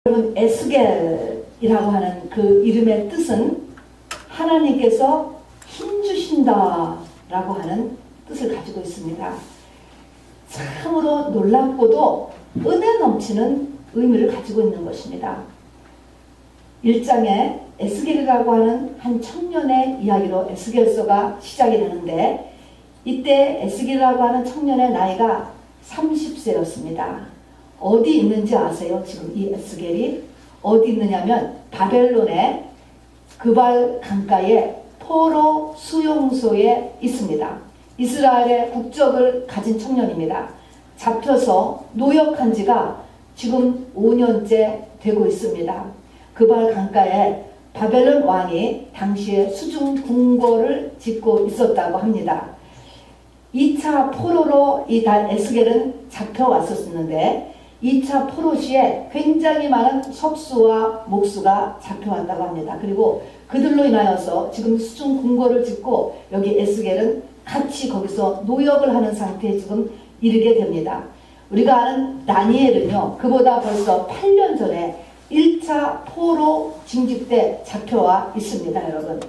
여러분, 에스겔이라고 하는 그 이름의 뜻은 하나님께서 힘주신다 라고 하는 뜻을 가지고 있습니다. 참으로 놀랍고도 은혜 넘치는 의미를 가지고 있는 것입니다. 1장에 에스겔이라고 하는 한 청년의 이야기로 에스겔서가 시작이 되는데, 이때 에스겔이라고 하는 청년의 나이가 30세였습니다. 어디 있는지 아세요? 지금 이 에스겔이 어디 있느냐면 바벨론의 그발 강가에 포로 수용소에 있습니다. 이스라엘의 국적을 가진 청년입니다. 잡혀서 노역한 지가 지금 5년째 되고 있습니다. 그발 강가에 바벨론 왕이 당시에 수중 궁궐을 짓고 있었다고 합니다. 2차 포로로 이 에스겔은 잡혀왔었는데 2차 포로 시에 굉장히 많은 석수와 목수가 잡혀왔다고 합니다. 그리고 그들로 인하여서 지금 수중 궁궐을 짓고 여기 에스겔은 같이 거기서 노역을 하는 상태에 지금 이르게 됩니다. 우리가 아는 다니엘은요, 그보다 벌써 8년 전에 1차 포로 징집 때 잡혀와 있습니다, 여러분.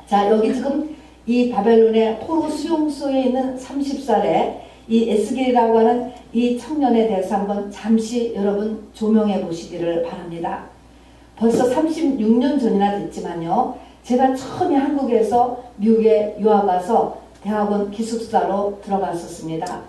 자, 여기 지금 이 바벨론의 포로 수용소에 있는 30살의 이 에스겔이라고 하는 이 청년에 대해서 한번 잠시 여러분 조명해 보시기를 바랍니다. 벌써 36년 전이나 됐지만요, 제가 처음에 한국에서 미국에 유학 와서 대학원 기숙사로 들어갔었습니다.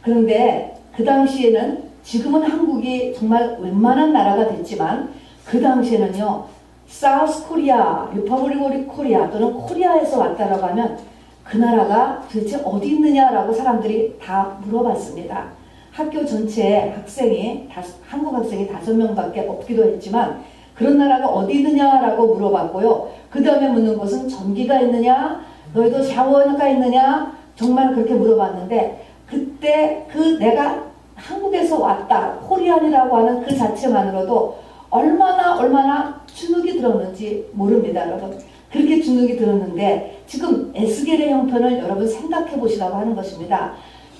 그런데 그 당시에는, 지금은 한국이 정말 웬만한 나라가 됐지만 그 당시에는요, 사우스 코리아, 리퍼블릭 오브 코리아 또는 코리아에서 왔다라고 하면 그 나라가 도대체 어디 있느냐라고 사람들이 다 물어봤습니다. 학교 전체에 학생이, 한국 학생이 5명밖에 없기도 했지만 그런 나라가 어디 있느냐라고 물어봤고요. 그 다음에 묻는 것은 전기가 있느냐, 너희도 샤워가 있느냐, 정말 그렇게 물어봤는데, 그때 그 내가 한국에서 왔다, 코리안이라고 하는 그 자체만으로도 얼마나 주눅이 들었는지 모릅니다, 여러분. 그렇게 주눅이 들었는데 지금 에스겔의 형편을 여러분 생각해 보시라고 하는 것입니다.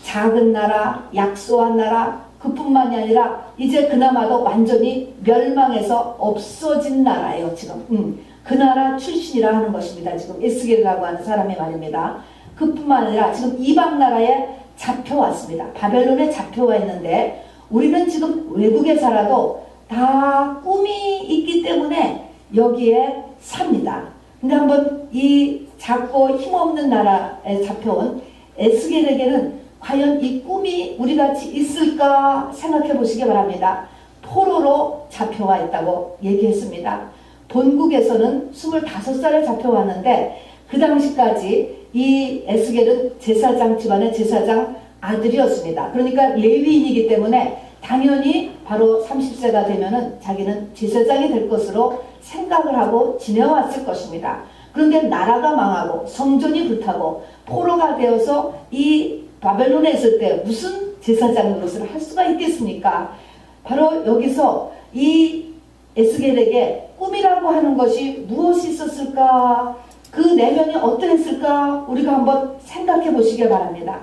작은 나라, 약소한 나라, 그뿐만이 아니라 이제 그나마도 완전히 멸망해서 없어진 나라예요, 지금. 그 나라 출신이라 하는 것입니다. 지금 에스겔이라고 하는 사람의 말입니다. 그뿐만 아니라 지금 이방 나라에 잡혀왔습니다. 바벨론에 잡혀와 있는데 우리는 지금 외국에 살아도 다 꿈이 있기 때문에 여기에 삽니다. 근데 한번 이 작고 힘없는 나라에 잡혀온 에스겔에게는 과연 이 꿈이 우리같이 있을까 생각해 보시기 바랍니다. 포로로 잡혀와 있다고 얘기했습니다. 본국에서는 25살에 잡혀왔는데 그 당시까지 이 에스겔은 제사장 집안의 제사장 아들이었습니다. 그러니까 레위인이기 때문에 당연히 바로 30세가 되면은 자기는 제사장이 될 것으로 생각을 하고 지내왔을 것입니다. 그런데 나라가 망하고 성전이 불타고 포로가 되어서 이 바벨론에 있을 때 무슨 제사장 노릇을 할 수가 있겠습니까? 바로 여기서 이 에스겔에게 꿈이라고 하는 것이 무엇이 있었을까? 그 내면이 어떠했을까? 우리가 한번 생각해 보시기 바랍니다.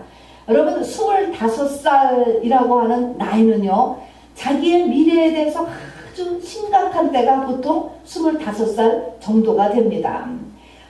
여러분, 25살이라고 하는 나이는요, 자기의 미래에 대해서 아주 심각한 때가 보통 25살 정도가 됩니다.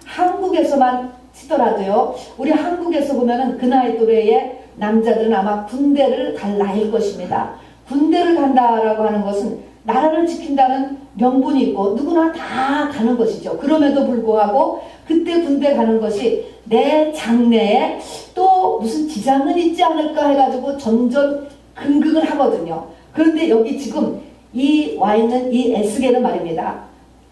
한국에서만 치더라도요, 우리 한국에서 보면은 그 나이 또래의 남자들은 아마 군대를 갈 나이일 것입니다. 군대를 간다라고 하는 것은 나라를 지킨다는 명분이 있고 누구나 다 가는 것이죠. 그럼에도 불구하고 그때 군대 가는 것이 내 장래에 또 무슨 지장은 있지 않을까 해가지고 전전긍긍을 하거든요. 그런데 여기 지금 이 와 있는 이 에스겔은 말입니다.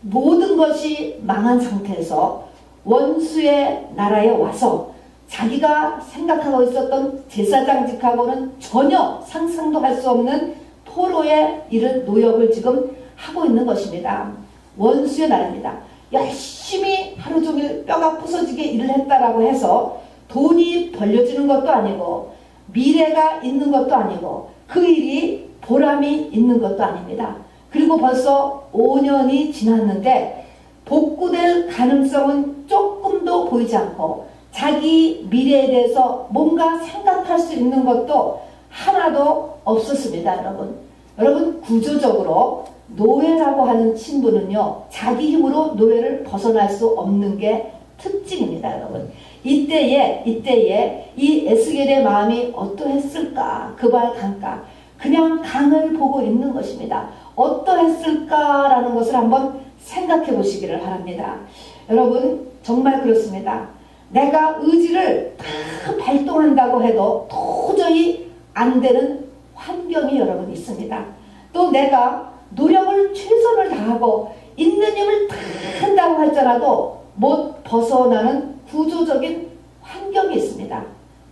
모든 것이 망한 상태에서 원수의 나라에 와서 자기가 생각하고 있었던 제사장직하고는 전혀 상상도 할 수 없는 포로에 이른 노역을 지금 하고 있는 것입니다. 원수의 나라입니다. 열심히 하루 종일 뼈가 부서지게 일을 했다라고 해서 돈이 벌려지는 것도 아니고 미래가 있는 것도 아니고 그 일이 보람이 있는 것도 아닙니다. 그리고 벌써 5년이 지났는데 복구될 가능성은 조금도 보이지 않고 자기 미래에 대해서 뭔가 생각할 수 있는 것도 하나도 없었습니다, 여러분. 여러분, 구조적으로 노예라고 하는 신분은요, 자기 힘으로 노예를 벗어날 수 없는 게 특징입니다, 여러분. 이때에 이 에스겔의 마음이 어떠했을까? 그발 강가. 그냥 강을 보고 있는 것입니다. 어떠했을까라는 것을 한번 생각해 보시기를 바랍니다. 여러분, 정말 그렇습니다. 내가 의지를 다 발동한다고 해도 도저히 안 되는 환경이 여러분 있습니다. 또 내가 노력을 최선을 다하고 있는 힘을 다 한다고 할지라도 못 벗어나는 구조적인 환경이 있습니다.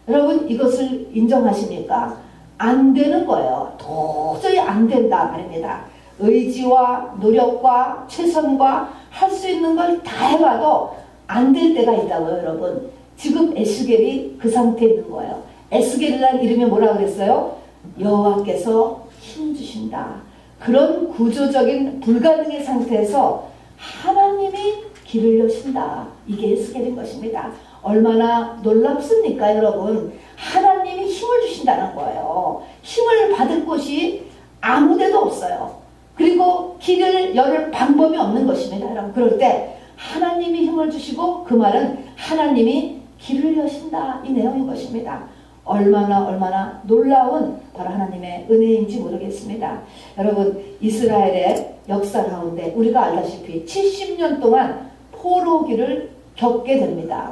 여러분, 이것을 인정하십니까? 안 되는 거예요. 도저히 안 된다 말입니다. 의지와 노력과 최선과 할 수 있는 걸 다 해봐도 안 될 때가 있다고요, 여러분. 지금 에스겔이 그 상태에 있는 거예요. 에스겔이라는 이름이 뭐라 그랬어요? 여호와께서 힘주신다. 그런 구조적인 불가능의 상태에서 하나님이 길을 여신다. 이게 에스겔인 것입니다. 얼마나 놀랍습니까, 여러분? 하나님이 힘을 주신다는 거예요. 힘을 받을 곳이 아무 데도 없어요. 그리고 길을 열 방법이 없는 것입니다, 여러분. 그럴 때 하나님이 힘을 주시고, 그 말은 하나님이 길을 여신다, 이 내용인 것입니다. 얼마나 놀라운 바로 하나님의 은혜인지 모르겠습니다. 여러분, 이스라엘의 역사 가운데 우리가 알다시피 70년 동안 포로기를 겪게 됩니다.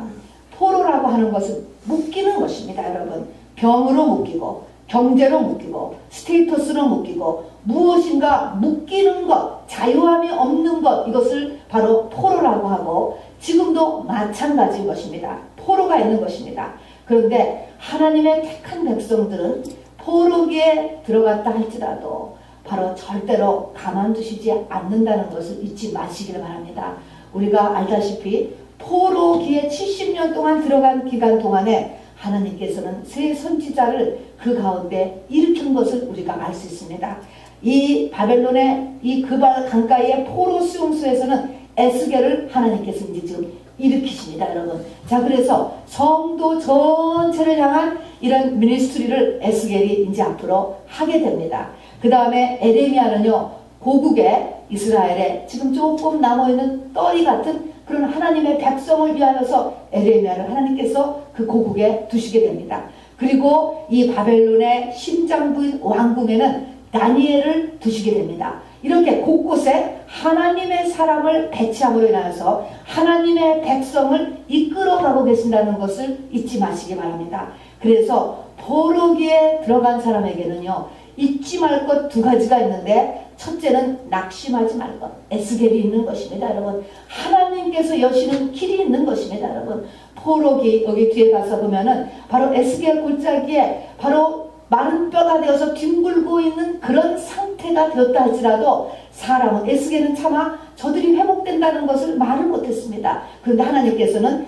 포로라고 하는 것은 묶이는 것입니다, 여러분. 병으로 묶이고, 경제로 묶이고, 스테이터스로 묶이고, 무엇인가 묶이는 것, 자유함이 없는 것, 이것을 바로 포로라고 하고, 지금도 마찬가지인 것입니다. 포로가 있는 것입니다. 그런데 하나님의 택한 백성들은 포로기에 들어갔다 할지라도 바로 절대로 가만두시지 않는다는 것을 잊지 마시기를 바랍니다. 우리가 알다시피 포로기에 70년 동안 들어간 기간 동안에 하나님께서는 새 선지자를 그 가운데 일으킨 것을 우리가 알 수 있습니다. 이 바벨론의 이 그발 강가의 포로 수용소에서는 에스겔을 하나님께서 이제 지금 일으키십니다, 여러분. 자, 그래서 성도 전체를 향한 이런 미니스트리를 에스겔이 이제 앞으로 하게 됩니다. 그 다음에 에레미야는요, 고국의 이스라엘에 지금 조금 남아있는 떨이 같은 그런 하나님의 백성을 위하여서 에레미야를 하나님께서 그 고국에 두시게 됩니다. 그리고 이 바벨론의 심장부인 왕궁에는 다니엘을 두시게 됩니다. 이렇게 곳곳에 하나님의 사람을 배치함으로 인하여서 하나님의 백성을 이끌어가고 계신다는 것을 잊지 마시기 바랍니다. 그래서 포로기에 들어간 사람에게는요, 잊지 말 것 두 가지가 있는데, 첫째는 낙심하지 말 것, 에스겔이 있는 것입니다, 여러분. 하나님께서 여시는 길이 있는 것입니다, 여러분. 포로기, 여기 뒤에 가서 보면은 바로 에스겔 골짜기에 바로 마른 뼈가 되어서 뒹굴고 있는 그런 상태가 되었다 할지라도 사람은, 에스겔은 차마 저들이 회복된다는 것을 말을 못했습니다. 그런데 하나님께서는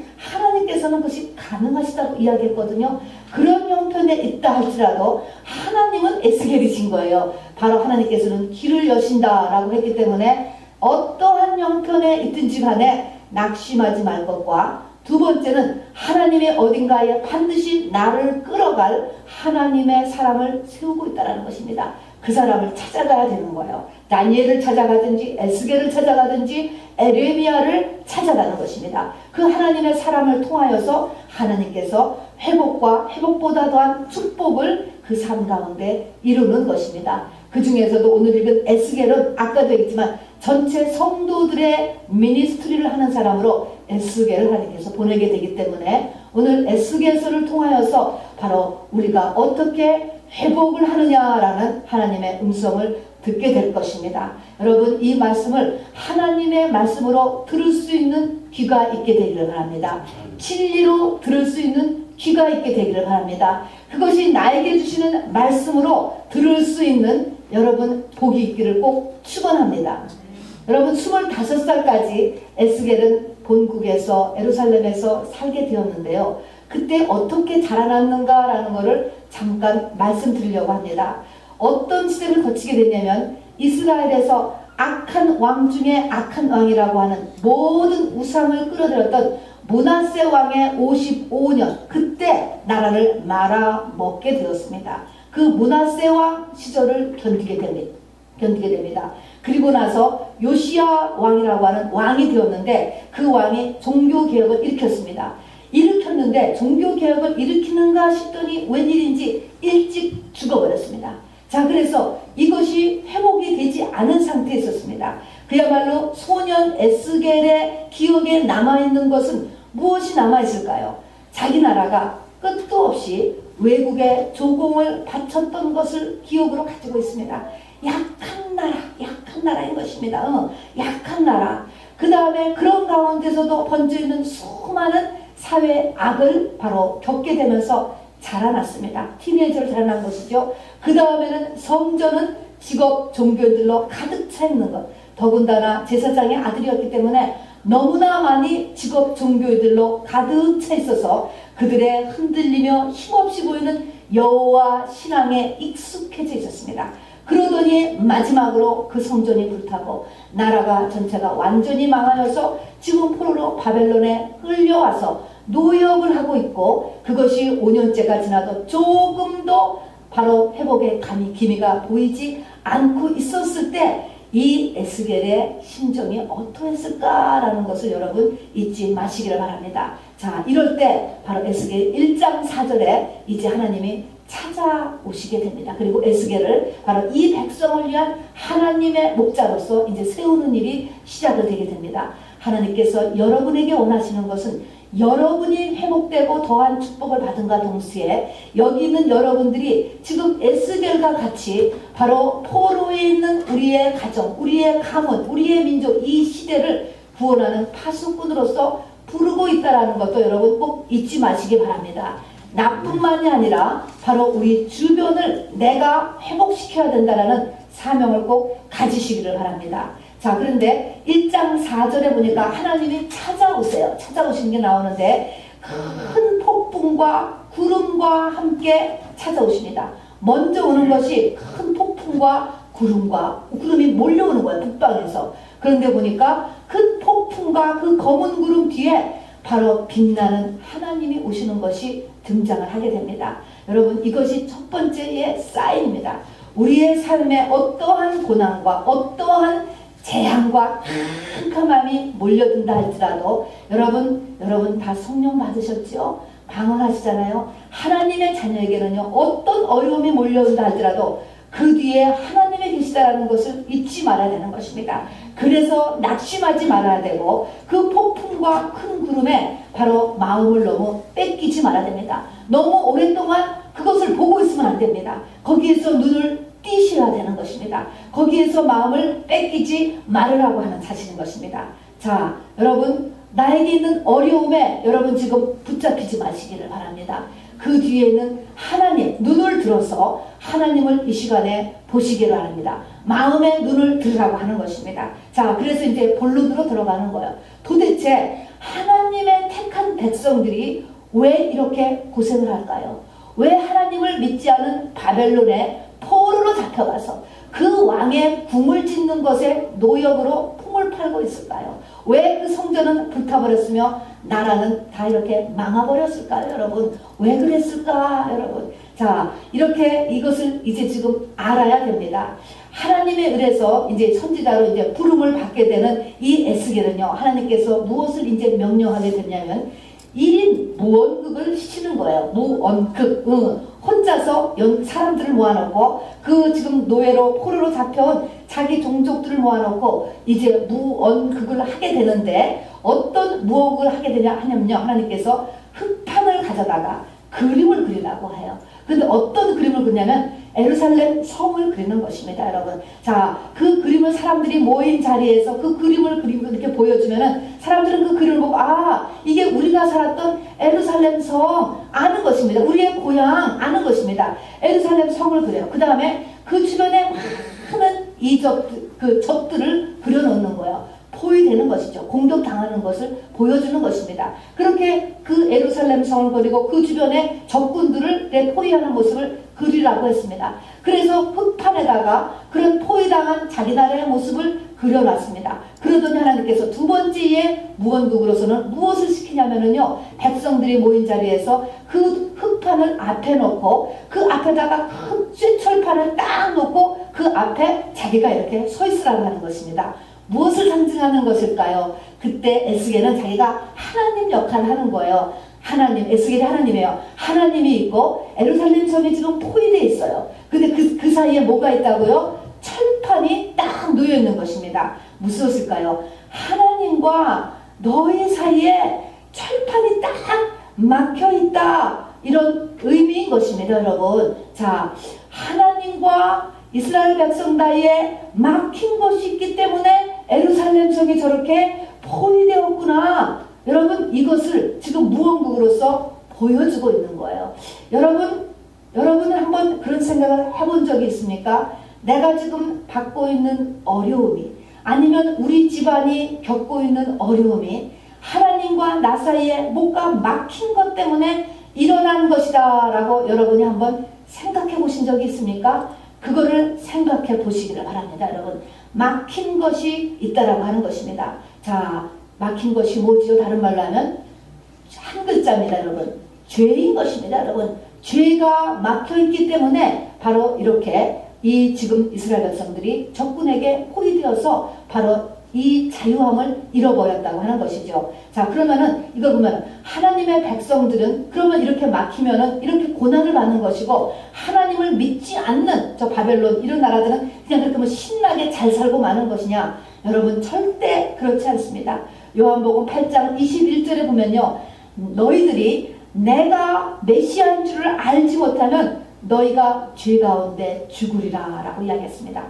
그것이 가능하시다고 이야기했거든요. 그런 형편에 있다 할지라도 하나님은 에스겔이신 거예요. 바로 하나님께서는 길을 여신다라고 했기 때문에 어떠한 형편에 있든지 간에 낙심하지 말 것과, 두 번째는 하나님의 어딘가에 반드시 나를 끌어갈 하나님의 사람을 세우고 있다는 것입니다. 그 사람을 찾아가야 되는 거예요. 다니엘을 찾아가든지 에스겔을 찾아가든지 에레미야를 찾아가는 것입니다. 그 하나님의 사람을 통하여서 하나님께서 회복과 회복보다 더한 축복을 그 삶 가운데 이루는 것입니다. 그 중에서도 오늘 읽은 에스겔은 아까도 얘기했지만 전체 성도들의 미니스트리를 하는 사람으로 에스겔을 하나님께서 보내게 되기 때문에 오늘 에스겔서를 통하여서 바로 우리가 어떻게 회복을 하느냐라는 하나님의 음성을 듣게 될 것입니다. 여러분, 이 말씀을 하나님의 말씀으로 들을 수 있는 귀가 있게 되기를 바랍니다. 진리로 들을 수 있는 귀가 있게 되기를 바랍니다. 그것이 나에게 주시는 말씀으로 들을 수 있는 여러분 복이 있기를 꼭 축원합니다. 여러분, 25살까지 에스겔은 본국에서 예루살렘에서 살게 되었는데요. 그때 어떻게 자라났는가라는 것을 잠깐 말씀드리려고 합니다. 어떤 시대를 거치게 됐냐면 이스라엘에서 악한 왕 중에 악한 왕이라고 하는 모든 우상을 끌어들였던 므낫세 왕의 55년 그때 나라를 말아먹게 되었습니다. 그 므낫세 왕 시절을 견디게 됩니다. 그리고 나서 요시야 왕이라고 하는 왕이 되었는데 그 왕이 종교개혁을 일으켰는데 종교개혁을 일으키는가 싶더니 웬일인지 일찍 죽어버렸습니다. 자, 그래서 이것이 회복이 되지 않은 상태에 있었습니다. 그야말로 소년 에스겔의 기억에 남아있는 것은 무엇이 남아있을까요? 자기 나라가 끝도 없이 외국에 조공을 바쳤던 것을 기억으로 가지고 있습니다. 약한 나라인 것입니다. 약한 나라. 그 다음에 그런 가운데서도 번져있는 수많은 사회 악을 바로 겪게 되면서 자라났습니다. 티네이저로 자라난 것이죠. 그 다음에는 성전은 직업 종교들로 가득 차 있는 것. 더군다나 제사장의 아들이었기 때문에 너무나 많이 직업 종교들로 가득 차 있어서 그들의 흔들리며 힘없이 보이는 여호와 신앙에 익숙해져 있었습니다. 그러더니 마지막으로 그 성전이 불타고 나라가 전체가 완전히 망하여서 지금 포로로 바벨론에 끌려와서 노역을 하고 있고 그것이 5년째가 지나도 조금도 바로 회복의 기미가 보이지 않고 있었을 때 이 에스겔의 심정이 어떠했을까라는 것을 여러분 잊지 마시기를 바랍니다. 자, 이럴 때 바로 에스겔 1장 4절에 이제 하나님이 찾아오시게 됩니다. 그리고 에스겔을 바로 이 백성을 위한 하나님의 목자로서 이제 세우는 일이 시작이 되게 됩니다. 하나님께서 여러분에게 원하시는 것은 여러분이 회복되고 더한 축복을 받은가 동시에 여기 있는 여러분들이 지금 에스겔과 같이 바로 포로에 있는 우리의 가정, 우리의 가문, 우리의 민족 이 시대를 구원하는 파수꾼으로서 부르고 있다는 것도 여러분 꼭 잊지 마시기 바랍니다. 나뿐만이 아니라 바로 우리 주변을 내가 회복시켜야 된다는 사명을 꼭 가지시기를 바랍니다. 자, 그런데 1장 4절에 보니까 하나님이 찾아오시는 게 나오는데 큰 폭풍과 구름과 함께 찾아오십니다. 먼저 오는 것이 큰 폭풍과 구름이 몰려오는 거예요. 북방에서. 그런데 보니까 큰 폭풍과 그 검은 구름 뒤에 바로 빛나는 하나님이 오시는 것이 등장을 하게 됩니다. 여러분, 이것이 첫 번째의 사인입니다. 우리의 삶에 어떠한 고난과 어떠한 재앙과 캄캄함이 몰려든다 할지라도 여러분 다 성령 받으셨죠? 방언하시잖아요. 하나님의 자녀에게는요 어떤 어려움이 몰려온다 할지라도 그 뒤에 하나님이 계시다는 것을 잊지 말아야 되는 것입니다. 그래서 낙심하지 말아야 되고 그 폭풍과 큰 구름에 바로 마음을 너무 뺏기지 말아야 됩니다. 너무 오랫동안 그것을 보고 있으면 안 됩니다. 거기에서 눈을 띄셔야 되는 것입니다. 거기에서 마음을 뺏기지 말으라고 하는 사실인 것입니다. 자, 여러분 나에게 있는 어려움에 여러분 지금 붙잡히지 마시기를 바랍니다. 그 뒤에는 하나님 눈을 들어서 하나님을 이 시간에 보시기를 바랍니다. 마음의 눈을 들으라고 하는 것입니다. 자, 그래서 이제 본론으로 들어가는 거예요. 도대체 하나님의 택한 백성들이 왜 이렇게 고생을 할까요? 왜 하나님을 믿지 않은 바벨론에 포로로 잡혀가서 그 왕의 궁을 짓는 것에 노역으로 품을 팔고 있을까요? 왜 그 성전은 불타버렸으며 나라는 다 이렇게 망해버렸을까요, 여러분? 왜 그랬을까, 여러분? 자, 이렇게 이것을 이제 지금 알아야 됩니다. 하나님의 은혜에서 이제 선지자로 이제 부름을 받게 되는 이 에스겔은요, 하나님께서 무엇을 이제 명령하게 됐냐면 1인 무언극을 시키는 거예요. 무언극. 혼자서 사람들을 모아놓고 그 지금 노예로 포로로 잡혀온 자기 종족들을 모아놓고 이제 무언극을 하게 되는데 어떤 무언극을 하게 하냐면요. 하나님께서 흙판을 가져다가 그림을 그리라고 해요. 근데 어떤 그림을 그리냐면 예루살렘 성을 그리는 것입니다, 여러분. 자, 그 그림을 사람들이 모인 자리에서 그 그림을 그리고 이렇게 보여주면은 사람들은 그 그림을 보고 이게 우리가 살았던 예루살렘 성 아는 것입니다. 우리의 고향 아는 것입니다. 예루살렘 성을 그려요. 그 다음에 그 주변에 많은 적들을 그려놓는 거예요. 포위되는 것이죠. 공격당하는 것을 보여주는 것입니다. 그렇게 그 예루살렘 성을 그리고 그 주변의 적군들을 포위하는 모습을 그리라고 했습니다. 그래서 흙판에다가 그런 포위당한 자기 나라의 모습을 그려놨습니다. 그러더니 하나님께서 두 번째의 무언국으로서는 무엇을 시키냐면요, 백성들이 모인 자리에서 그 흙판을 앞에 놓고 그 앞에다가 큰 쇠철판을 딱 놓고 그 앞에 자기가 이렇게 서 있으라고 하는 것입니다. 무엇을 상징하는 것일까요? 그때 에스겔은 자기가 하나님 역할을 하는 거예요. 하나님, 에스겔이 하나님이에요. 하나님이 있고 예루살렘 성이 지금 포위되어 있어요. 근데 그 사이에 뭐가 있다고요? 철판이 딱 놓여 있는 것입니다. 무엇일까요? 하나님과 너희 사이에 철판이 딱 막혀 있다, 이런 의미인 것입니다, 여러분. 자, 하나님과 이스라엘 백성 사이에 막힌 것이 있기 때문에 예루살렘 성이 저렇게 포위되었구나. 여러분, 이것을 지금 무언국으로서 보여주고 있는 거예요. 여러분은 한번 그런 생각을 해본 적이 있습니까? 내가 지금 받고 있는 어려움이, 아니면 우리 집안이 겪고 있는 어려움이 하나님과 나 사이에 뭔가 막힌 것 때문에 일어난 것이다 라고 여러분이 한번 생각해 보신 적이 있습니까? 그거를 생각해 보시기를 바랍니다. 여러분, 막힌 것이 있다라고 하는 것입니다. 자, 막힌 것이 뭐지요? 다른 말로 하면 한 글자입니다. 여러분, 죄인 것입니다. 여러분, 죄가 막혀 있기 때문에 바로 이렇게 이 지금 이스라엘 백성들이 적군에게 포위되어서 바로 이 자유함을 잃어버렸다고 하는 것이죠. 자, 그러면은 이걸 보면 하나님의 백성들은 그러면 이렇게 막히면은 이렇게 고난을 받는 것이고, 하나님을 믿지 않는 저 바벨론 이런 나라들은 그냥 그렇게 뭐 신나게 잘 살고 마는 것이냐? 여러분, 절대 그렇지 않습니다. 요한복음 8장 21절에 보면요, 너희들이 내가 메시아인 줄을 알지 못하면 너희가 죄 가운데 죽으리라 라고 이야기했습니다.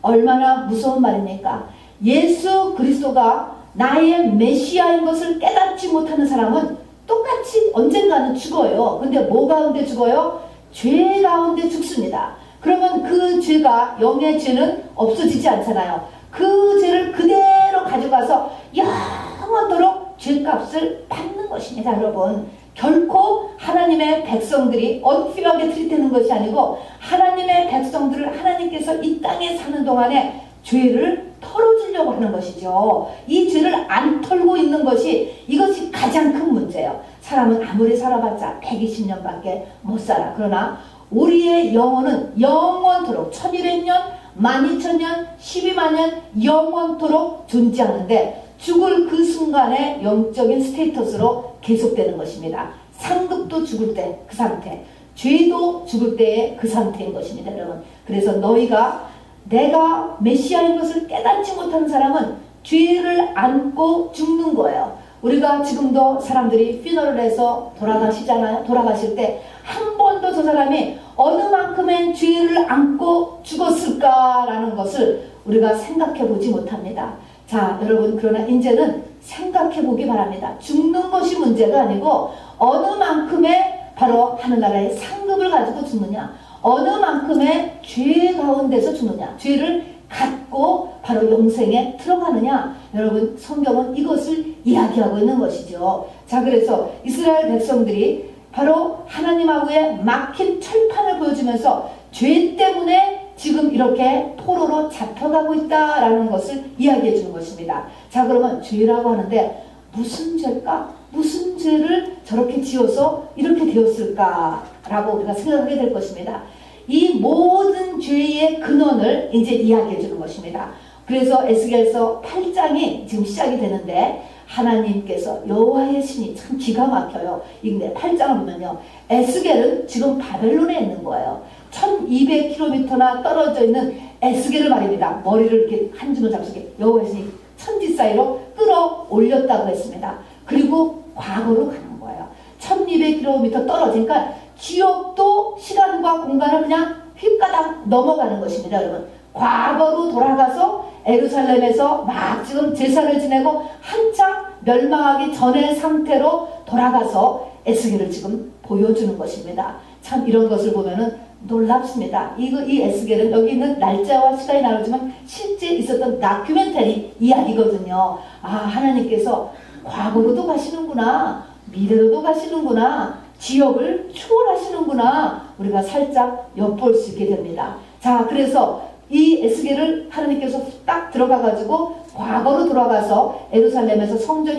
얼마나 무서운 말입니까? 예수 그리스도가 나의 메시아인 것을 깨닫지 못하는 사람은 똑같이 언젠가는 죽어요. 근데 뭐 가운데 죽어요? 죄 가운데 죽습니다. 그러면 그 죄가, 영의 죄는 없어지지 않잖아요. 그 죄를 그대로 가져가서 영원토록 죄값을 받는 것입니다. 여러분, 결코 하나님의 백성들이 언필하게 트리트하는 것이 아니고, 하나님의 백성들을 하나님께서 이 땅에 사는 동안에 죄를 털어주려고 하는 것이죠. 이 죄를 안 털고 있는 것이, 이것이 가장 큰 문제예요. 사람은 아무리 살아봤자 120년밖에 못 살아. 그러나 우리의 영혼은 영원토록 1200년, 12000년, 120,000년 영원토록 존재하는데, 죽을 그 순간에 영적인 스테이터스로 계속되는 것입니다. 상급도 죽을 때 그 상태, 죄도 죽을 때의 그 상태인 것입니다, 여러분. 그래서 너희가 내가 메시아인 것을 깨닫지 못하는 사람은 죄를 안고 죽는 거예요. 우리가 지금도 사람들이 피너럴에서 돌아가시잖아요. 돌아가실 때 한 번도 저 사람이 어느 만큼의 죄를 안고 죽었을까라는 것을 우리가 생각해 보지 못합니다. 자, 여러분, 그러나 이제는 생각해 보기 바랍니다. 죽는 것이 문제가 아니고 어느 만큼의 바로 하늘나라의 상급을 가지고 죽느냐, 어느 만큼의 죄 가운데서 죽느냐, 죄를 갖고 바로 영생에 들어가느냐. 여러분, 성경은 이것을 이야기하고 있는 것이죠. 자, 그래서 이스라엘 백성들이 바로 하나님하고의 막힌 철판을 보여주면서 죄 때문에 지금 이렇게 포로로 잡혀가고 있다라는 것을 이야기해 주는 것입니다. 자, 그러면 죄라고 하는데 무슨 죄일까? 무슨 죄를 저렇게 지어서 이렇게 되었을까라고 우리가 생각하게 될 것입니다. 이 모든 죄의 근원을 이제 이야기해 주는 것입니다. 그래서 에스겔서 8장이 지금 시작이 되는데, 하나님께서 여호와의 신이 참 기가 막혀요. 이근데 8장을 보면요, 에스겔은 지금 바벨론에 있는 거예요. 1200km나 떨어져 있는 에스겔을 말입니다. 머리를 이렇게 한 주먹 잡수게 여호와의 신이 천지 사이로 끌어올렸다고 했습니다. 그리고 과거로 가는 거예요. 1200km 떨어지니까 지옥도 시간과 공간을 그냥 휙가닥 넘어가는 것입니다. 여러분, 과거로 돌아가서 예루살렘에서 막 지금 제사를 지내고 한창 멸망하기 전의 상태로 돌아가서 에스겔을 지금 보여주는 것입니다. 참 이런 것을 보면은 놀랍습니다. 이 에스겔은 여기 있는 날짜와 시간이 나오지만 실제 있었던 다큐멘터리 이야기거든요. 아, 하나님께서 과거로도 가시는구나, 미래로도 가시는구나, 지역을 초월하시는구나, 우리가 살짝 엿볼 수 있게 됩니다. 자, 그래서 이 에스겔을 하나님께서 딱 들어가가지고 과거로 돌아가서 예루살렘에서 성전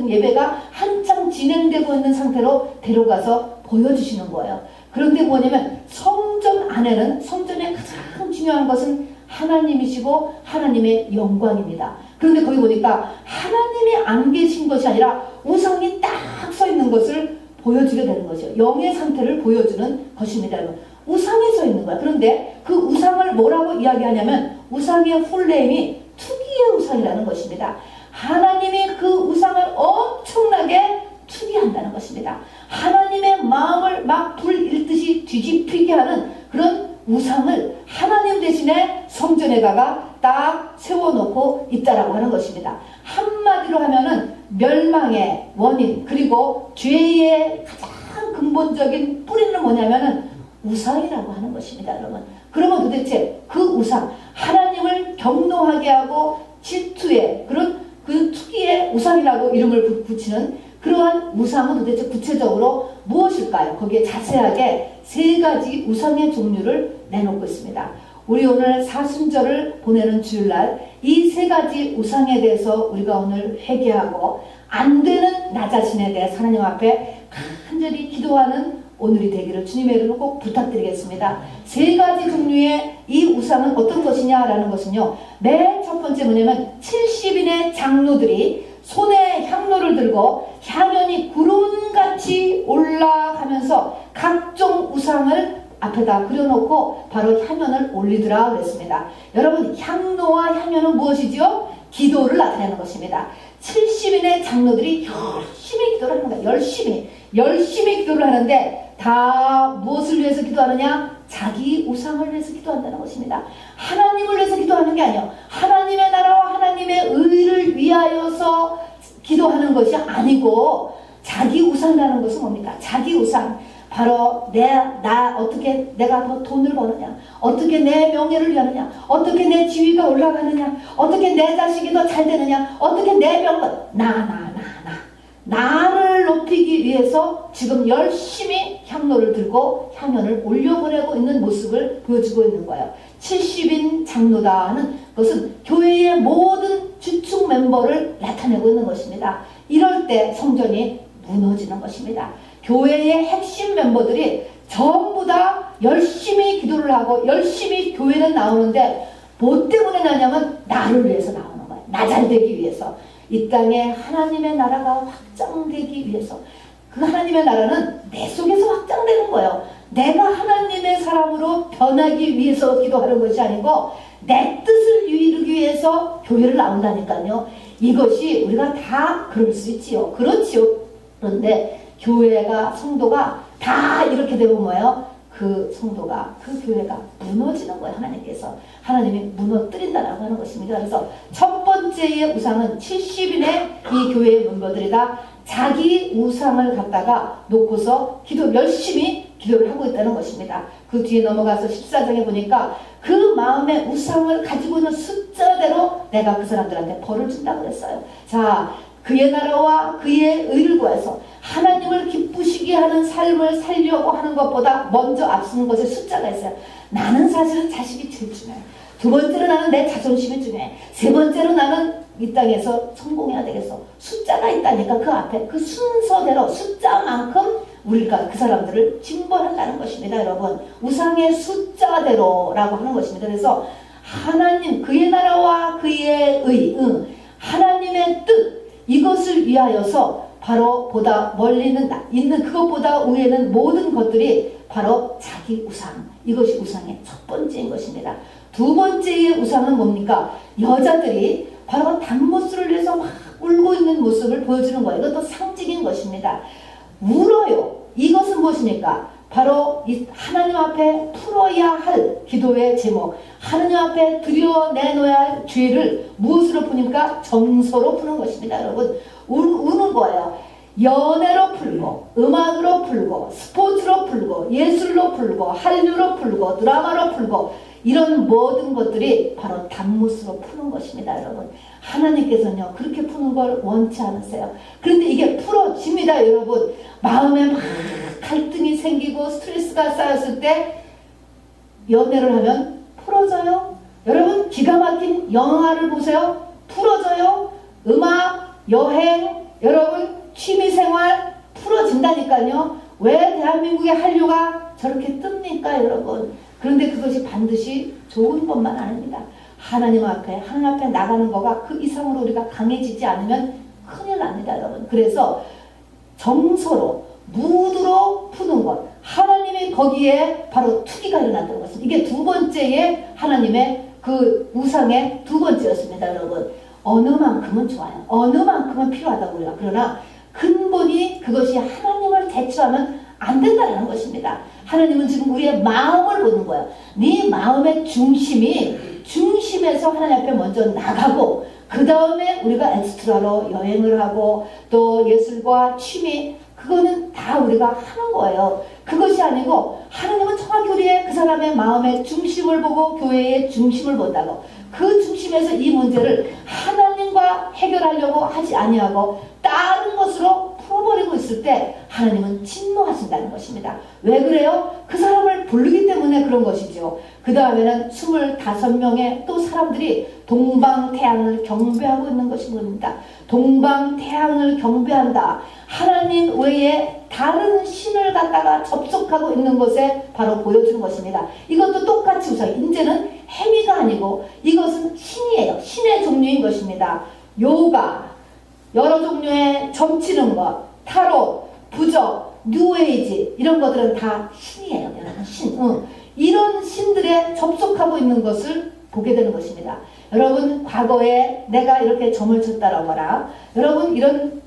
예배가 한창 진행되고 있는 상태로 데려가서 보여주시는 거예요. 그런데 뭐냐면 성전 안에는, 성전의 가장 중요한 것은 하나님이시고 하나님의 영광입니다. 그런데 거기 보니까 하나님이 안 계신 것이 아니라 우상이 딱 서 있는 것을 보여주게 되는 거죠. 영의 상태를 보여주는 것입니다. 우상이 서 있는 거야. 그런데 그 우상을 뭐라고 이야기하냐면 우상의 풀네임이 투기의 우상이라는 것입니다. 하나님이 그 우상을 엄청나게 투기한다는 것입니다. 하나님의 마음을 막 불 일듯이 뒤집히게 하는 그런 우상을 하나님 대신에 성전에 딱 세워놓고 있다라고 하는 것입니다. 한마디로 하면은 멸망의 원인, 그리고 죄의 가장 근본적인 뿌리는 뭐냐면은 우상이라고 하는 것입니다, 여러분. 그러면 도대체 그 우상, 하나님을 경노하게 하고 질투의 그런 그 투기의 우상이라고 이름을 붙이는 그러한 우상은 도대체 구체적으로 무엇일까요? 거기에 자세하게 3가지 우상의 종류를 내놓고 있습니다. 우리 오늘 사순절을 보내는 주일날 이 3가지 우상에 대해서 우리가 오늘 회개하고 안 되는 나 자신에 대해서 하나님 앞에 간절히 기도하는 오늘이 되기를 주님의 이름으로 꼭 부탁드리겠습니다. 3가지 종류의 이 우상은 어떤 것이냐라는 것은요, 맨 첫 번째 뭐냐면 70인의 장로들이 손에 향로를 들고 향연이 구름같이 올라가면서 각종 우상을 앞에다 그려놓고 바로 향연을 올리더라 그랬습니다. 여러분, 향로와 향연은 무엇이죠? 기도를 나타내는 것입니다. 70인의 장로들이 열심히 기도를 하는 거예요. 열심히 기도를 하는데 다 무엇을 위해서 기도하느냐? 자기 우상을 위해서 기도한다는 것입니다. 하나님을 위해서 기도하는 게 아니에요. 하나님의 나라와 하나님의 의를 위하여서 기도하는 것이 아니고 자기 우상이라는 것은 뭡니까? 자기 우상. 바로 어떻게 내가 더 돈을 버느냐, 어떻게 내 명예를 위하느냐, 어떻게 내 지위가 올라가느냐, 어떻게 내 자식이 더 잘 되느냐, 어떻게 내 병건 나를 높이기 위해서 지금 열심히 향로를 들고 향연을 올려보내고 있는 모습을 보여주고 있는 거예요. 70인 장로다 하는 것은 교회의 모든 주축 멤버를 나타내고 있는 것입니다. 이럴 때 성전이 무너지는 것입니다. 교회의 핵심 멤버들이 전부 다 열심히 기도를 하고 열심히 교회는 나오는데 뭐 때문에 나냐면 나를 위해서 나오는 거예요. 나 잘 되기 위해서. 이 땅에 하나님의 나라가 확장되기 위해서. 그 하나님의 나라는 내 속에서 확장되는 거예요. 내가 하나님의 사람으로 변하기 위해서 기도하는 것이 아니고 내 뜻을 이루기 위해서 교회를 나온다니까요. 이것이 우리가 다 그럴 수 있지요. 그렇지요. 그런데 교회가, 성도가 다 이렇게 되면 뭐예요? 그 성도가, 그 교회가 무너지는 거예요. 하나님이 무너뜨린다라고 하는 것입니다. 그래서 첫 번째의 우상은 70인의 이 교회의 멤버들이 다 자기 우상을 갖다가 놓고서 열심히 기도를 하고 있다는 것입니다. 그 뒤에 넘어가서 14장에 보니까 그 마음의 우상을 가지고 있는 숫자대로 내가 그 사람들한테 벌을 준다고 그랬어요. 자, 그의 나라와 그의 의를 구해서 하나님을 기쁘시게 하는 삶을 살려고 하는 것보다 먼저 앞서는 것에 숫자가 있어요. 나는 사실은 자식이 제일 중요해. 두 번째로 나는 내 자존심이 중요해. 세 번째로 나는 이 땅에서 성공해야 되겠어. 숫자가 있다니까 그 앞에 그 순서대로 숫자만큼 우리가 그 사람들을 징벌한다는 것입니다. 여러분, 우상의 숫자대로라고 하는 것입니다. 그래서 하나님, 그의 나라와 그의 의, 하나님의 뜻, 이것을 위하여서 바로 보다 멀리 있는 그것보다 위에는 모든 것들이 바로 자기 우상. 이것이 우상의 첫 번째인 것입니다. 두 번째의 우상은 뭡니까? 여자들이 바로 단모술을 위해서 막 울고 있는 모습을 보여주는 거예요. 이것도 상징인 것입니다. 울어요. 이것은 무엇입니까? 바로 이 하나님 앞에 풀어야 할 기도의 제목, 하나님 앞에 드려내놓아야 할 죄를 무엇으로 푸니까? 정서로 푸는 것입니다. 여러분, 우는 거예요. 연애로 풀고, 음악으로 풀고, 스포츠로 풀고, 예술로 풀고, 한류로 풀고, 드라마로 풀고, 이런 모든 것들이 바로 단무스로 푸는 것입니다, 여러분. 하나님께서는요, 그렇게 푸는 걸 원치 않으세요. 그런데 이게 풀어집니다, 여러분. 마음에 막 갈등이 생기고 스트레스가 쌓였을 때 연애를 하면 풀어져요. 여러분, 기가 막힌 영화를 보세요. 풀어져요. 음악, 여행, 여러분, 취미생활 풀어진다니까요. 왜 대한민국의 한류가 저렇게 뜹니까, 여러분? 그런데 그것이 반드시 좋은 것만 아닙니다. 하나님 앞에 나가는 거가 그 이상으로 우리가 강해지지 않으면 큰일 납니다, 여러분. 그래서 정서로, 무드로 푸는 것. 하나님이 거기에 바로 투기가 일어났다는 것입니다. 이게 두 번째의 하나님의 그 우상의 두 번째였습니다, 여러분. 어느 만큼은 좋아요. 어느 만큼은 필요하다고 우리가. 그러나 근본이 그것이 하나님을 대처하면 안 된다는 것입니다. 하나님은 지금 우리의 마음을 보는 거예요. 네 마음의 중심에서 하나님 앞에 먼저 나가고 그 다음에 우리가 엑스트라로 여행을 하고 또 예술과 취미 그거는 다 우리가 하는 거예요. 그것이 아니고 하나님은 정확히 우리의 그 사람의 마음의 중심을 보고 교회의 중심을 본다고. 그 중심에서 이 문제를 하나님과 해결하려고 하지 아니하고 다른 것으로 풀어버리고 있을 때 하나님은 진노하신다는 것입니다. 왜 그래요? 그 사람을 부르기 때문에 그런 것이죠. 그 다음에는 25명의 또 사람들이 동방태양을 경배하고 있는 것이 뭡니다. 동방태양을 경배한다. 하나님 외에 다른 신을 갖다가 접속하고 있는 것에 바로 보여주는 것입니다. 이것도 똑같이 우상. 이제는 행위가 아니고 이것은 신이에요. 신의 종류인 것입니다. 요가, 여러 종류의 점치는 것, 타로, 부적, 뉴에이지 이런 것들은 다 신이에요. 여러분 신. 이런 신들에 접속하고 있는 것을 보게 되는 것입니다. 여러분 과거에 내가 이렇게 점을 쳤다라고 하라. 여러분 이런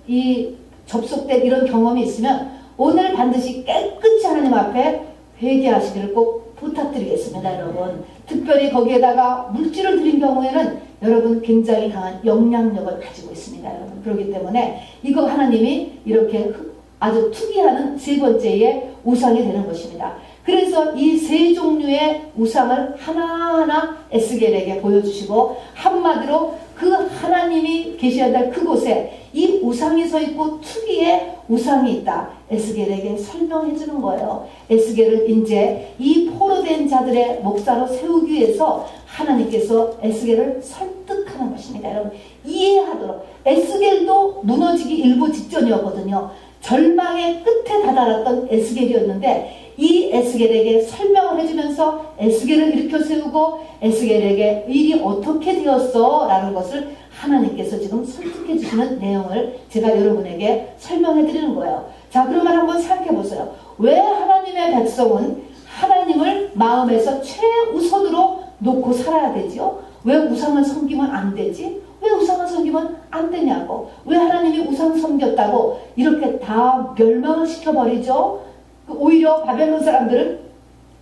접속된 이런 경험이 있으면 오늘 반드시 깨끗이 하나님 앞에 회개하시기를 꼭 부탁드리겠습니다, 여러분. 특별히 거기에다가 물질을 드린 경우에는 여러분 굉장히 강한 영향력을 가지고 있습니다, 여러분. 그렇기 때문에 이거 하나님이 이렇게 아주 투기하는 세 번째의 우상이 되는 것입니다. 그래서 이 세 종류의 우상을 하나하나 에스겔에게 보여주시고 한마디로 그 하나님이 계셔야 될 그곳에 이 우상이 서 있고 투기의 우상이 있다. 에스겔에게 설명해 주는 거예요. 에스겔을 이제 이 포로된 자들의 목사로 세우기 위해서 하나님께서 에스겔을 설득하는 것입니다. 여러분 이해하도록. 에스겔도 무너지기 일보 직전이었거든요. 절망의 끝에 다다랐던 에스겔이었는데 이 에스겔에게 설명을 해주면서 에스겔을 일으켜 세우고 에스겔에게 일이 어떻게 되었어? 라는 것을 하나님께서 지금 설득해 주시는 내용을 제가 여러분에게 설명해 드리는 거예요. 자, 그러면 한번 생각해 보세요. 왜 하나님의 백성은 하나님을 마음에서 최우선으로 놓고 살아야 되지요? 왜 우상을 섬기면 안 되지? 왜 우상을 섬기면 안 되냐고? 왜 하나님이 우상 섬겼다고 이렇게 다 멸망을 시켜버리죠? 오히려 바벨론 사람들은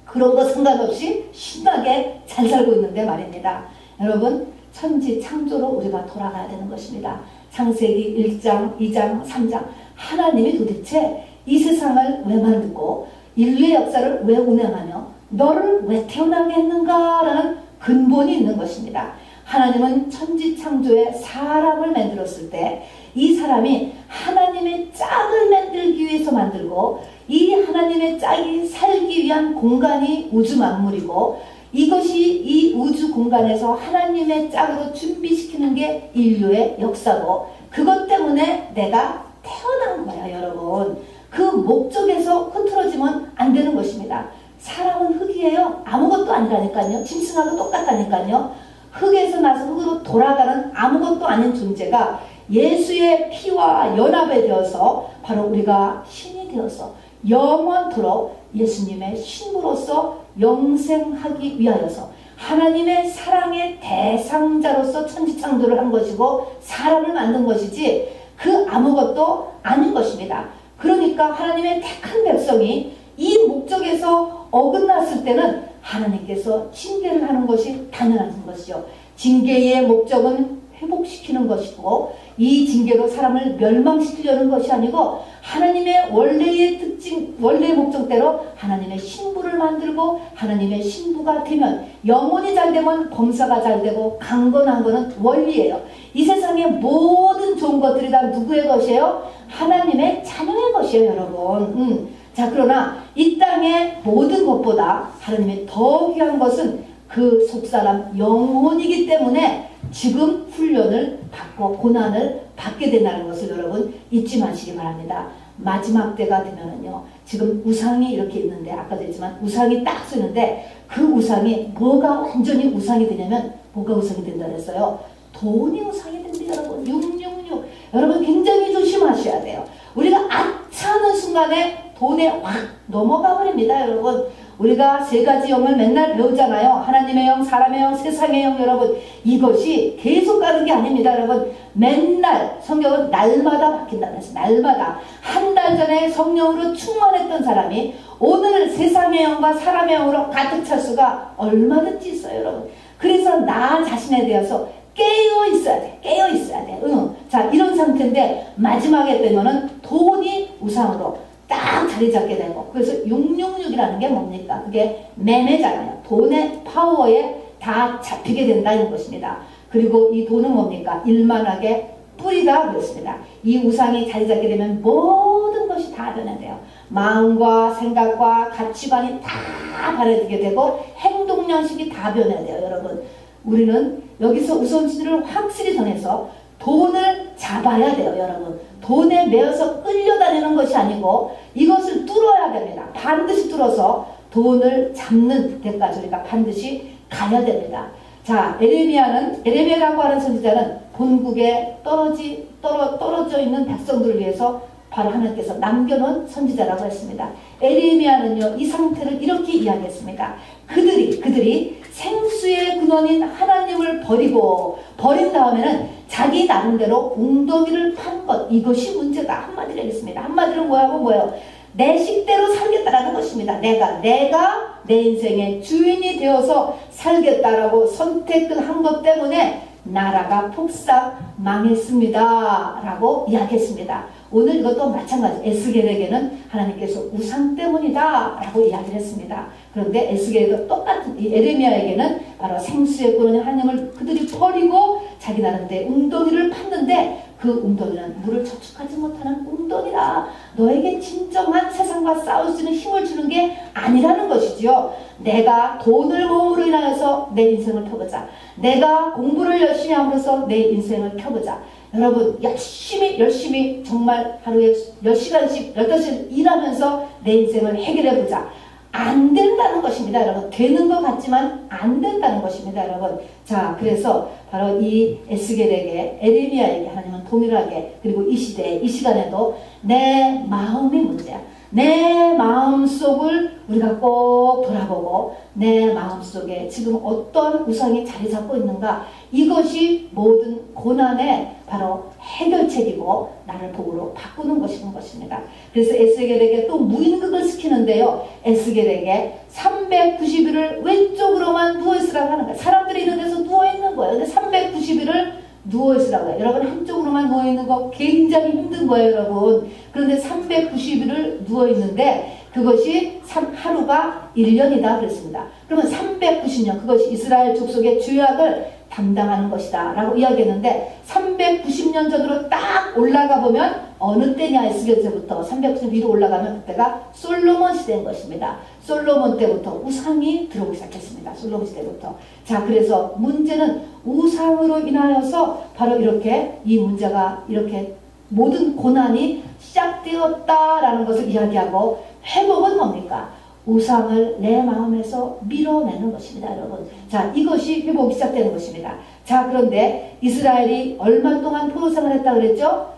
그런 거 상관없이 신나게 잘 살고 있는데 말입니다. 여러분 천지 창조로 우리가 돌아가야 되는 것입니다. 창세기 1장, 2장, 3장 하나님이 도대체 이 세상을 왜 만들고 인류의 역사를 왜 운행하며 너를 왜 태어나게 했는가라는 근본이 있는 것입니다. 하나님은 천지 창조에 사람을 만들었을 때 이 사람이 하나님의 짝을 만들기 위해서 만들고 이 하나님의 짝이 살기 위한 공간이 우주 만물이고 이것이 이 우주 공간에서 하나님의 짝으로 준비시키는 게 인류의 역사고 그것 때문에 내가 태어난 거야, 여러분. 그 목적에서 흐트러지면 안 되는 것입니다. 사람은 흙이에요. 아무것도 아니라니까요. 짐승하고 똑같다니까요. 흙에서 나서 흙으로 돌아가는 아무것도 아닌 존재가 예수의 피와 연합에 되어서 바로 우리가 신이 되어서 영원토록 예수님의 신부로서 영생하기 위하여서 하나님의 사랑의 대상자로서 천지창조를 한 것이고 사람을 만든 것이지 그 아무것도 아닌 것입니다. 그러니까 하나님의 택한 백성이 이 목적에서 어긋났을 때는 하나님께서 징계를 하는 것이 당연한 것이죠. 징계의 목적은 회복시키는 것이고 이 징계로 사람을 멸망시키려는 것이 아니고 하나님의 원래의 특징, 원래의 목적대로 하나님의 신부를 만들고 하나님의 신부가 되면 영혼이 잘 되면 범사가 잘 되고 강건한 거는 원리예요. 이 세상의 모든 좋은 것들이 다 누구의 것이에요? 하나님의 자녀의 것이에요, 여러분. 자, 그러나 이 땅의 모든 것보다 하나님의 더 귀한 것은 그 속사람 영혼이기 때문에 지금 훈련을 받고 고난을 받게 된다는 것을 여러분 잊지 마시기 바랍니다. 마지막 때가 되면은요, 지금 우상이 이렇게 있는데, 아까도 했지만 우상이 딱 쓰는데 그 우상이 뭐가 완전히 우상이 되냐면 뭐가 우상이 된다 그랬어요? 돈이 우상이 된대요, 여러분. 666. 여러분 굉장히 조심하셔야 돼요. 우리가 아차하는 순간에 돈에 확 넘어가 버립니다, 여러분. 우리가 세 가지 영을 맨날 배우잖아요. 하나님의 영, 사람의 영, 세상의 영. 여러분 이것이 계속 가는 게 아닙니다, 여러분. 맨날 성경은 날마다 바뀐다는 것이 날마다. 한 달 전에 성령으로 충만했던 사람이 오늘 세상의 영과 사람의 영으로 가득 찰 수가 얼마든지 있어요, 여러분. 그래서 나 자신에 대해서 깨어 있어야 돼. 깨어 있어야 돼. 자, 이런 상태인데 마지막에 되면은 돈이 우상으로 딱 자리 잡게 되고, 그래서 666이라는 게 뭡니까? 그게 매매잖아요. 돈의 파워에 다 잡히게 된다는 것입니다. 그리고 이 돈은 뭡니까? 일만하게 뿌리다 그랬습니다. 이 우상이 자리 잡게 되면 모든 것이 다 변해돼요. 마음과 생각과 가치관이 다 바래지게 되고 행동 양식이 다 변해돼요, 여러분. 우리는 여기서 우선순위를 확실히 정해서 돈을 잡아야 돼요, 여러분. 돈에 매여서 끌려다니는 것이 아니고 이것을 뚫어야 됩니다. 반드시 뚫어서 돈을 잡는 데까지 우리가 반드시 가야 됩니다. 자, 에레미야라고 하는 선지자는 본국에 떨어져 있는 백성들을 위해서 바로 하나님께서 남겨놓은 선지자라고 했습니다. 에레미야는요, 이 상태를 이렇게 이야기했습니다. 그들이 생수의 근원인 하나님을 버린 다음에는 자기 나름대로 웅덩이를 판 것, 이것이 문제다. 한마디로 하겠습니다. 한마디로 뭐예요? 내 식대로 살겠다라는 것입니다. 내가 내 인생의 주인이 되어서 살겠다라고 선택을 한 것 때문에 나라가 폭삭 망했습니다 라고 이야기했습니다. 오늘 이것도 마찬가지. 에스겔에게는 하나님께서 우상 때문이다 라고 이야기를 했습니다. 그런데 에스겔도 똑같은, 이 에레미야에게는 바로 생수의 근원인 하나님을 그들이 버리고 자기 나름대로 웅덩이를 팠는데 그 웅덩이는 물을 저축하지 못하는 웅덩이라, 너에게 진정한 세상과 싸울 수 있는 힘을 주는 게 아니라는 것이지요. 내가 돈을 모음으로 인하여서 내 인생을 펴보자. 내가 공부를 열심히 함으로써 내 인생을 펴보자. 여러분 열심히 정말 하루에 10시간씩 15시간 일하면서 내 인생을 해결해보자. 안 된다는 것입니다, 여러분. 되는 것 같지만 안 된다는 것입니다, 여러분. 자, 그래서 바로 이 에스겔에게, 에레미야에게 하나님은 동일하게, 그리고 이 시대에, 이 시간에도 내 마음이 문제야. 내 마음속을 우리가 꼭 돌아보고 내 마음속에 지금 어떤 우상이 자리 잡고 있는가, 이것이 모든 고난의 바로 해결책이고 나를 복으로 바꾸는 것입니다. 그래서 에스겔에게 또 무인극을 시키는데요, 에스겔에게 390일을 왼쪽으로만 누워있으라고 하는 거예요. 사람들이 있는 데서 누워있는 거예요. 근데 390일을 누워있으라고 해요. 여러분, 한쪽으로만 누워있는 거 굉장히 힘든 거예요, 여러분. 그런데 390일을 누워있는데 그것이 하루가 1년이다 그랬습니다. 그러면 390년, 그것이 이스라엘 족속의 죄악을 담당하는 것이다 라고 이야기했는데, 390년 전으로 딱 올라가 보면 어느 때냐, 에스겔서부터 390년 위로 올라가면 그때가 솔로몬 시대인 것입니다. 솔로몬 때부터 우상이 들어오기 시작했습니다. 솔로몬 시대부터. 자, 그래서 문제는 우상으로 인하여서 바로 이렇게 이 문제가, 이렇게 모든 고난이 시작되었다라는 것을 이야기하고, 회복은 뭡니까? 우상을 내 마음에서 밀어내는 것입니다, 여러분. 자, 이것이 회복이 시작되는 것입니다. 자, 그런데 이스라엘이 얼마 동안 포로 생활했다 그랬죠?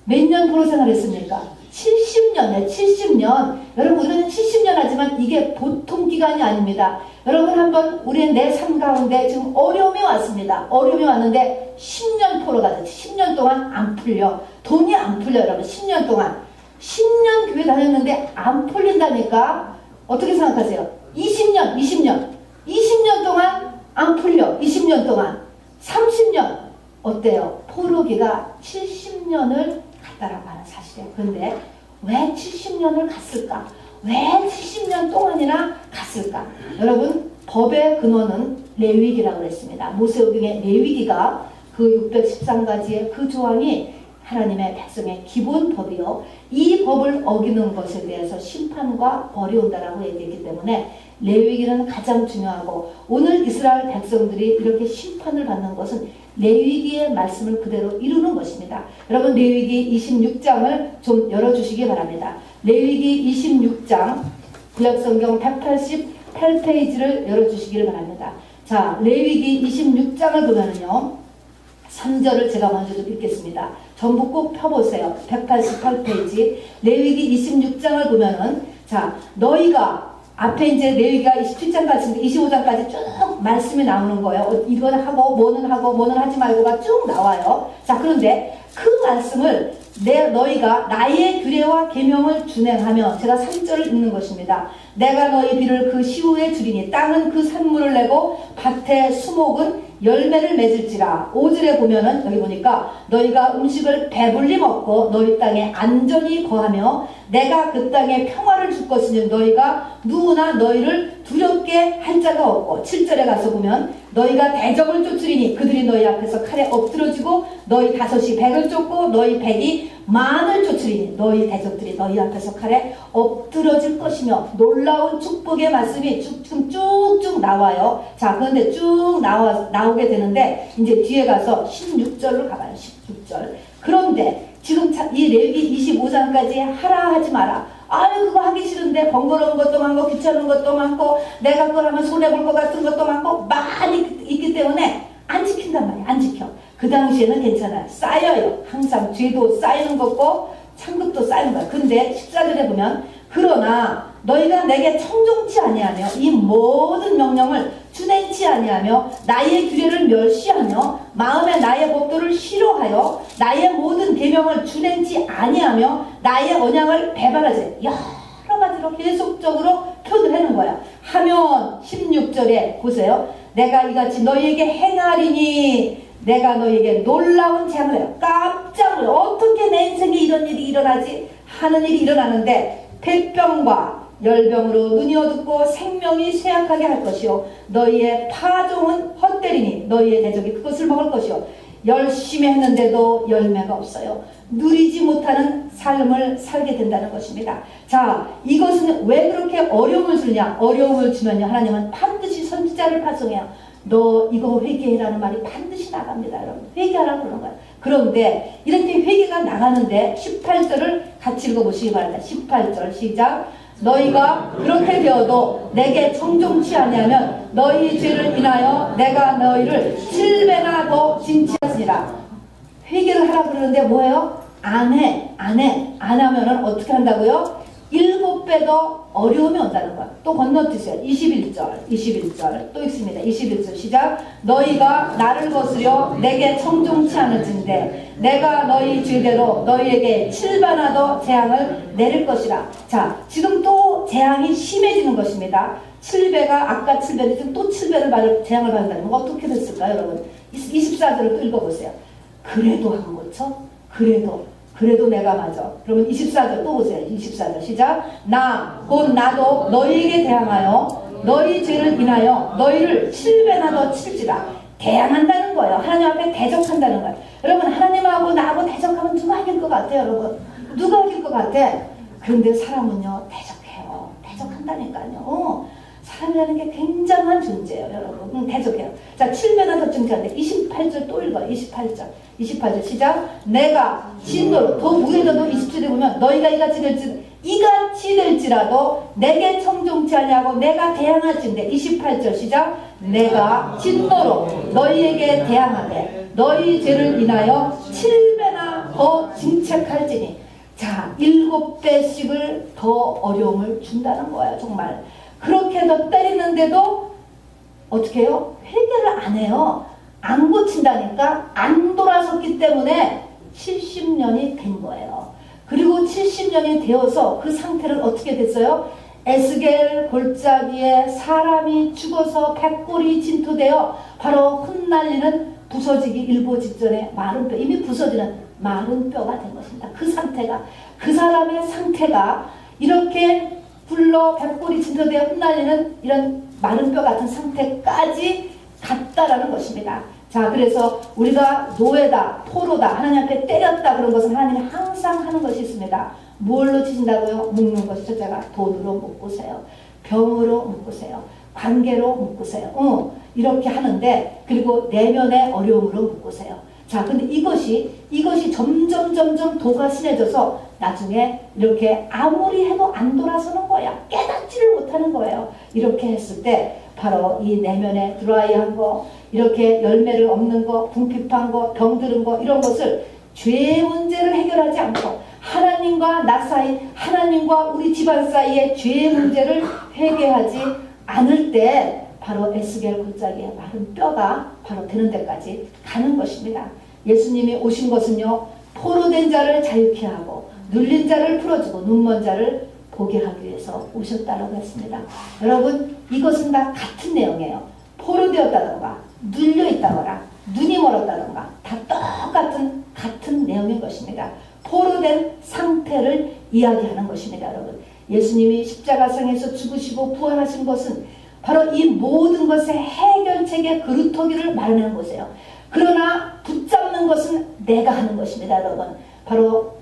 몇 년 포로 생활했습니까? 70년이에요. 70년. 여러분, 우리는 70년 하지만 이게 보통 기간이 아닙니다. 여러분, 한번 우리의 내 삶 가운데 지금 어려움이 왔습니다. 어려움이 왔는데 10년 포로가 됐지. 10년 동안 안 풀려. 돈이 안 풀려, 여러분. 10년 동안. 10년 교회 다녔는데 안 풀린다니까? 어떻게 생각하세요? 20년 동안 안 풀려. 20년 동안. 30년, 어때요? 포로기가 70년을 갔다라고 하는 사실이에요. 그런데 왜 70년을 갔을까? 왜 70년 동안이나 갔을까? 여러분, 법의 근원은 레위기라고 그랬습니다. 모세오경의 레위기가 그 613가지의 그 조항이 하나님의 백성의 기본 법이요. 이 법을 어기는 것에 대해서 심판과 벌이 온다라고 얘기했기 때문에 레위기는 가장 중요하고, 오늘 이스라엘 백성들이 이렇게 심판을 받는 것은 레위기의 말씀을 그대로 이루는 것입니다. 여러분, 레위기 26장을 좀 열어주시기 바랍니다. 레위기 26장 구약성경 188페이지를 열어주시길 바랍니다. 자, 레위기 26장을 보면은요, 3절을 제가 먼저 좀 읽겠습니다. 전부 꼭 펴보세요. 188페이지 레위기 26장을 보면은, 자, 너희가 앞에 이제 레위기가 27장까지 25장까지 쭉 말씀이 나오는 거예요. 이거는 하고 뭐는 하지 말고가 쭉 나와요. 자, 그런데 그 말씀을 너희가 나의 규례와 계명을 준행하며, 제가 3절을 읽는 것입니다. 내가 너희 비를 그 시후에 주리니 땅은 그 산물을 내고 밭의 수목은 열매를 맺을지라. 5절에 보면은 여기 보니까 너희가 음식을 배불리 먹고 너희 땅에 안전히 거하며 내가 그 땅에 평화를 줄 것이니 너희가 누구나 너희를 두렵게 할 자가 없고, 7절에 가서 보면 너희가 대적을 쫓으리니 그들이 너희 앞에서 칼에 엎드러지고 너희 다섯이 백을 쫓고 너희 백이 만을 쫓으리니 너희 대적들이 너희 앞에서 칼에 엎드러질 것이며. 놀라운 축복의 말씀이 지금 쭉쭉 나와요. 자, 그런데 쭉 나오게 되는데 이제 뒤에 가서 16절로 가봐요. 16절. 그런데 지금 이 레위기 25장까지 하라 하지 마라. 아유, 그거 하기 싫은데 번거로운 것도 많고 귀찮은 것도 많고 내가 그걸 하면 손해볼 것 같은 것도 많고 많이 있기 때문에 안 지킨단 말이야. 안 지켜. 그 당시에는 괜찮아요. 쌓여요. 항상 죄도 쌓이는 거고 창급도 쌓이는 거야. 근데 14절에 보면 그러나 너희가 내게 청종치 아니하며 이 모든 명령을 준행치 아니하며 나의 규례를 멸시하며 마음에 나의 법도를 싫어하여 나의 모든 계명을 준행치 아니하며 나의 언약을 배반하지. 여러 가지로 계속적으로 표현을 하는 거야. 하면 16절에 보세요. 내가 이같이 너희에게 행하리니 내가 너희에게 놀라운 재앙을 해요. 깜짝 놀라. 어떻게 내 인생에 이런 일이 일어나지 하는 일이 일어나는데, 폐병과 열병으로 눈이 어둡고 생명이 쇠약하게 할 것이요 너희의 파종은 헛되리니 너희의 대적이 그것을 먹을 것이요 열심히 했는데도 열매가 없어요. 누리지 못하는 삶을 살게 된다는 것입니다. 자, 이것은 왜 그렇게 어려움을 주느냐? 어려움을 주면요, 하나님은 반드시 선지자를 파송해요. 너 이거 회개라는 말이 반드시 나갑니다. 여러분, 회개하라고 그러는 거예요. 그런데 이렇게 회개가 나가는데 18절을 같이 읽어보시기 바랍니다. 18절 시작. 너희가 그렇게 되어도 내게 청종치 아니하면 너희 죄를 인하여 내가 너희를 7배나 더 징치하시리라. 회개를 하라 그러는데 뭐예요? 안 하면은 어떻게 한다고요? 7배 더 어려움이 온다는 거야. 또 건너뛰세요. 21절 또 읽습니다. 21절 시작. 너희가 나를 거스려 내게 청종치 않을진대 내가 너희 죄대로 너희에게 7배나 더 재앙을 내릴 것이라. 자, 지금 또 재앙이 심해지는 것입니다. 7배가 아까 7배인데 지금 또 7배를 재앙을 받는다는 건 어떻게 됐을까요, 여러분? 24절을 또 읽어보세요. 그래도 한 고쳐? 그래도 내가 맞아. 그러면 24절 또 보세요. 24절 시작. 곧 나도 너희에게 대항하여 너희 죄를 인하여 너희를 7배나 더 칠지라. 대항한다는 거예요. 하나님 앞에 대적한다는 거예요. 여러분, 하나님하고 나하고 대적하면 누가 이길 것 같아요, 여러분? 누가 이길 것 같아? 그런데 사람은요, 대적해요. 대적한다니까요. 사람이라는 게 굉장한 존재예요, 여러분. 대적해요. 자, 7배나 더 증가하는데 28절 또 읽어요. 28절 시작. 내가 진노로 더 무해져도 27절에 보면 너희가 이같이 될지라도 내게 청종치 아니하고 내가 대항할진대. 28절 시작. 내가 진노로 너희에게 대항하되 너희 죄를 인하여 7배나 더 징책할지니. 자, 7배씩을 더 어려움을 준다는 거예요. 정말 그렇게 더 때리는데도 어떻게 해요? 회개를 안 해요. 안 고친다니까. 안 돌아섰기 때문에 70년이 된 거예요. 그리고 70년이 되어서 그 상태를 어떻게 됐어요? 에스겔 골짜기에 사람이 죽어서 백골이 진토되어 바로 흩날리는 부서지기 일보 직전에 마른 뼈, 이미 부서지는 마른 뼈가 된 것입니다. 그 상태가, 그 사람의 상태가 이렇게 불러 백골이 진저되어 흩날리는 이런 마른 뼈 같은 상태까지 갔다라는 것입니다. 자, 그래서 우리가 노예다, 포로다, 하나님 앞에 때렸다 그런 것은 하나님이 항상 하는 것이 있습니다. 뭘로 치신다고요? 묶는 것이 첫째가 돈으로 묶으세요. 병으로 묶으세요. 관계로 묶으세요. 이렇게 하는데, 그리고 내면의 어려움으로 묶으세요. 자, 근데 이것이 점점 도가 심해져서 나중에 이렇게 아무리 해도 안 돌아서는 거야. 깨닫지를 못하는 거예요. 이렇게 했을 때 바로 이 내면에 드라이한 거, 이렇게 열매를 없는 거, 궁핍한 거, 병들은 거, 이런 것을 죄의 문제를 해결하지 않고 하나님과 나 사이, 하나님과 우리 집안 사이의 죄의 문제를 회개하지 않을 때 바로 에스겔 골짜기에 마른 뼈가 바로 되는 데까지 가는 것입니다. 예수님이 오신 것은요, 포로된 자를 자유케 하고 눌린 자를 풀어주고 눈먼 자를 보게 하기 위해서 오셨다라고 했습니다. 여러분, 이것은 다 같은 내용이에요. 포로되었다던가 눌려있다거나 눈이 멀었다던가 다 같은 내용인 것입니다. 포로된 상태를 이야기하는 것입니다. 여러분, 예수님이 십자가상에서 죽으시고 부활하신 것은 바로 이 모든 것의 해결책의 그루터기를 마련하는 것이에요. 그러나 붙잡는 것은 내가 하는 것입니다. 여러분, 바로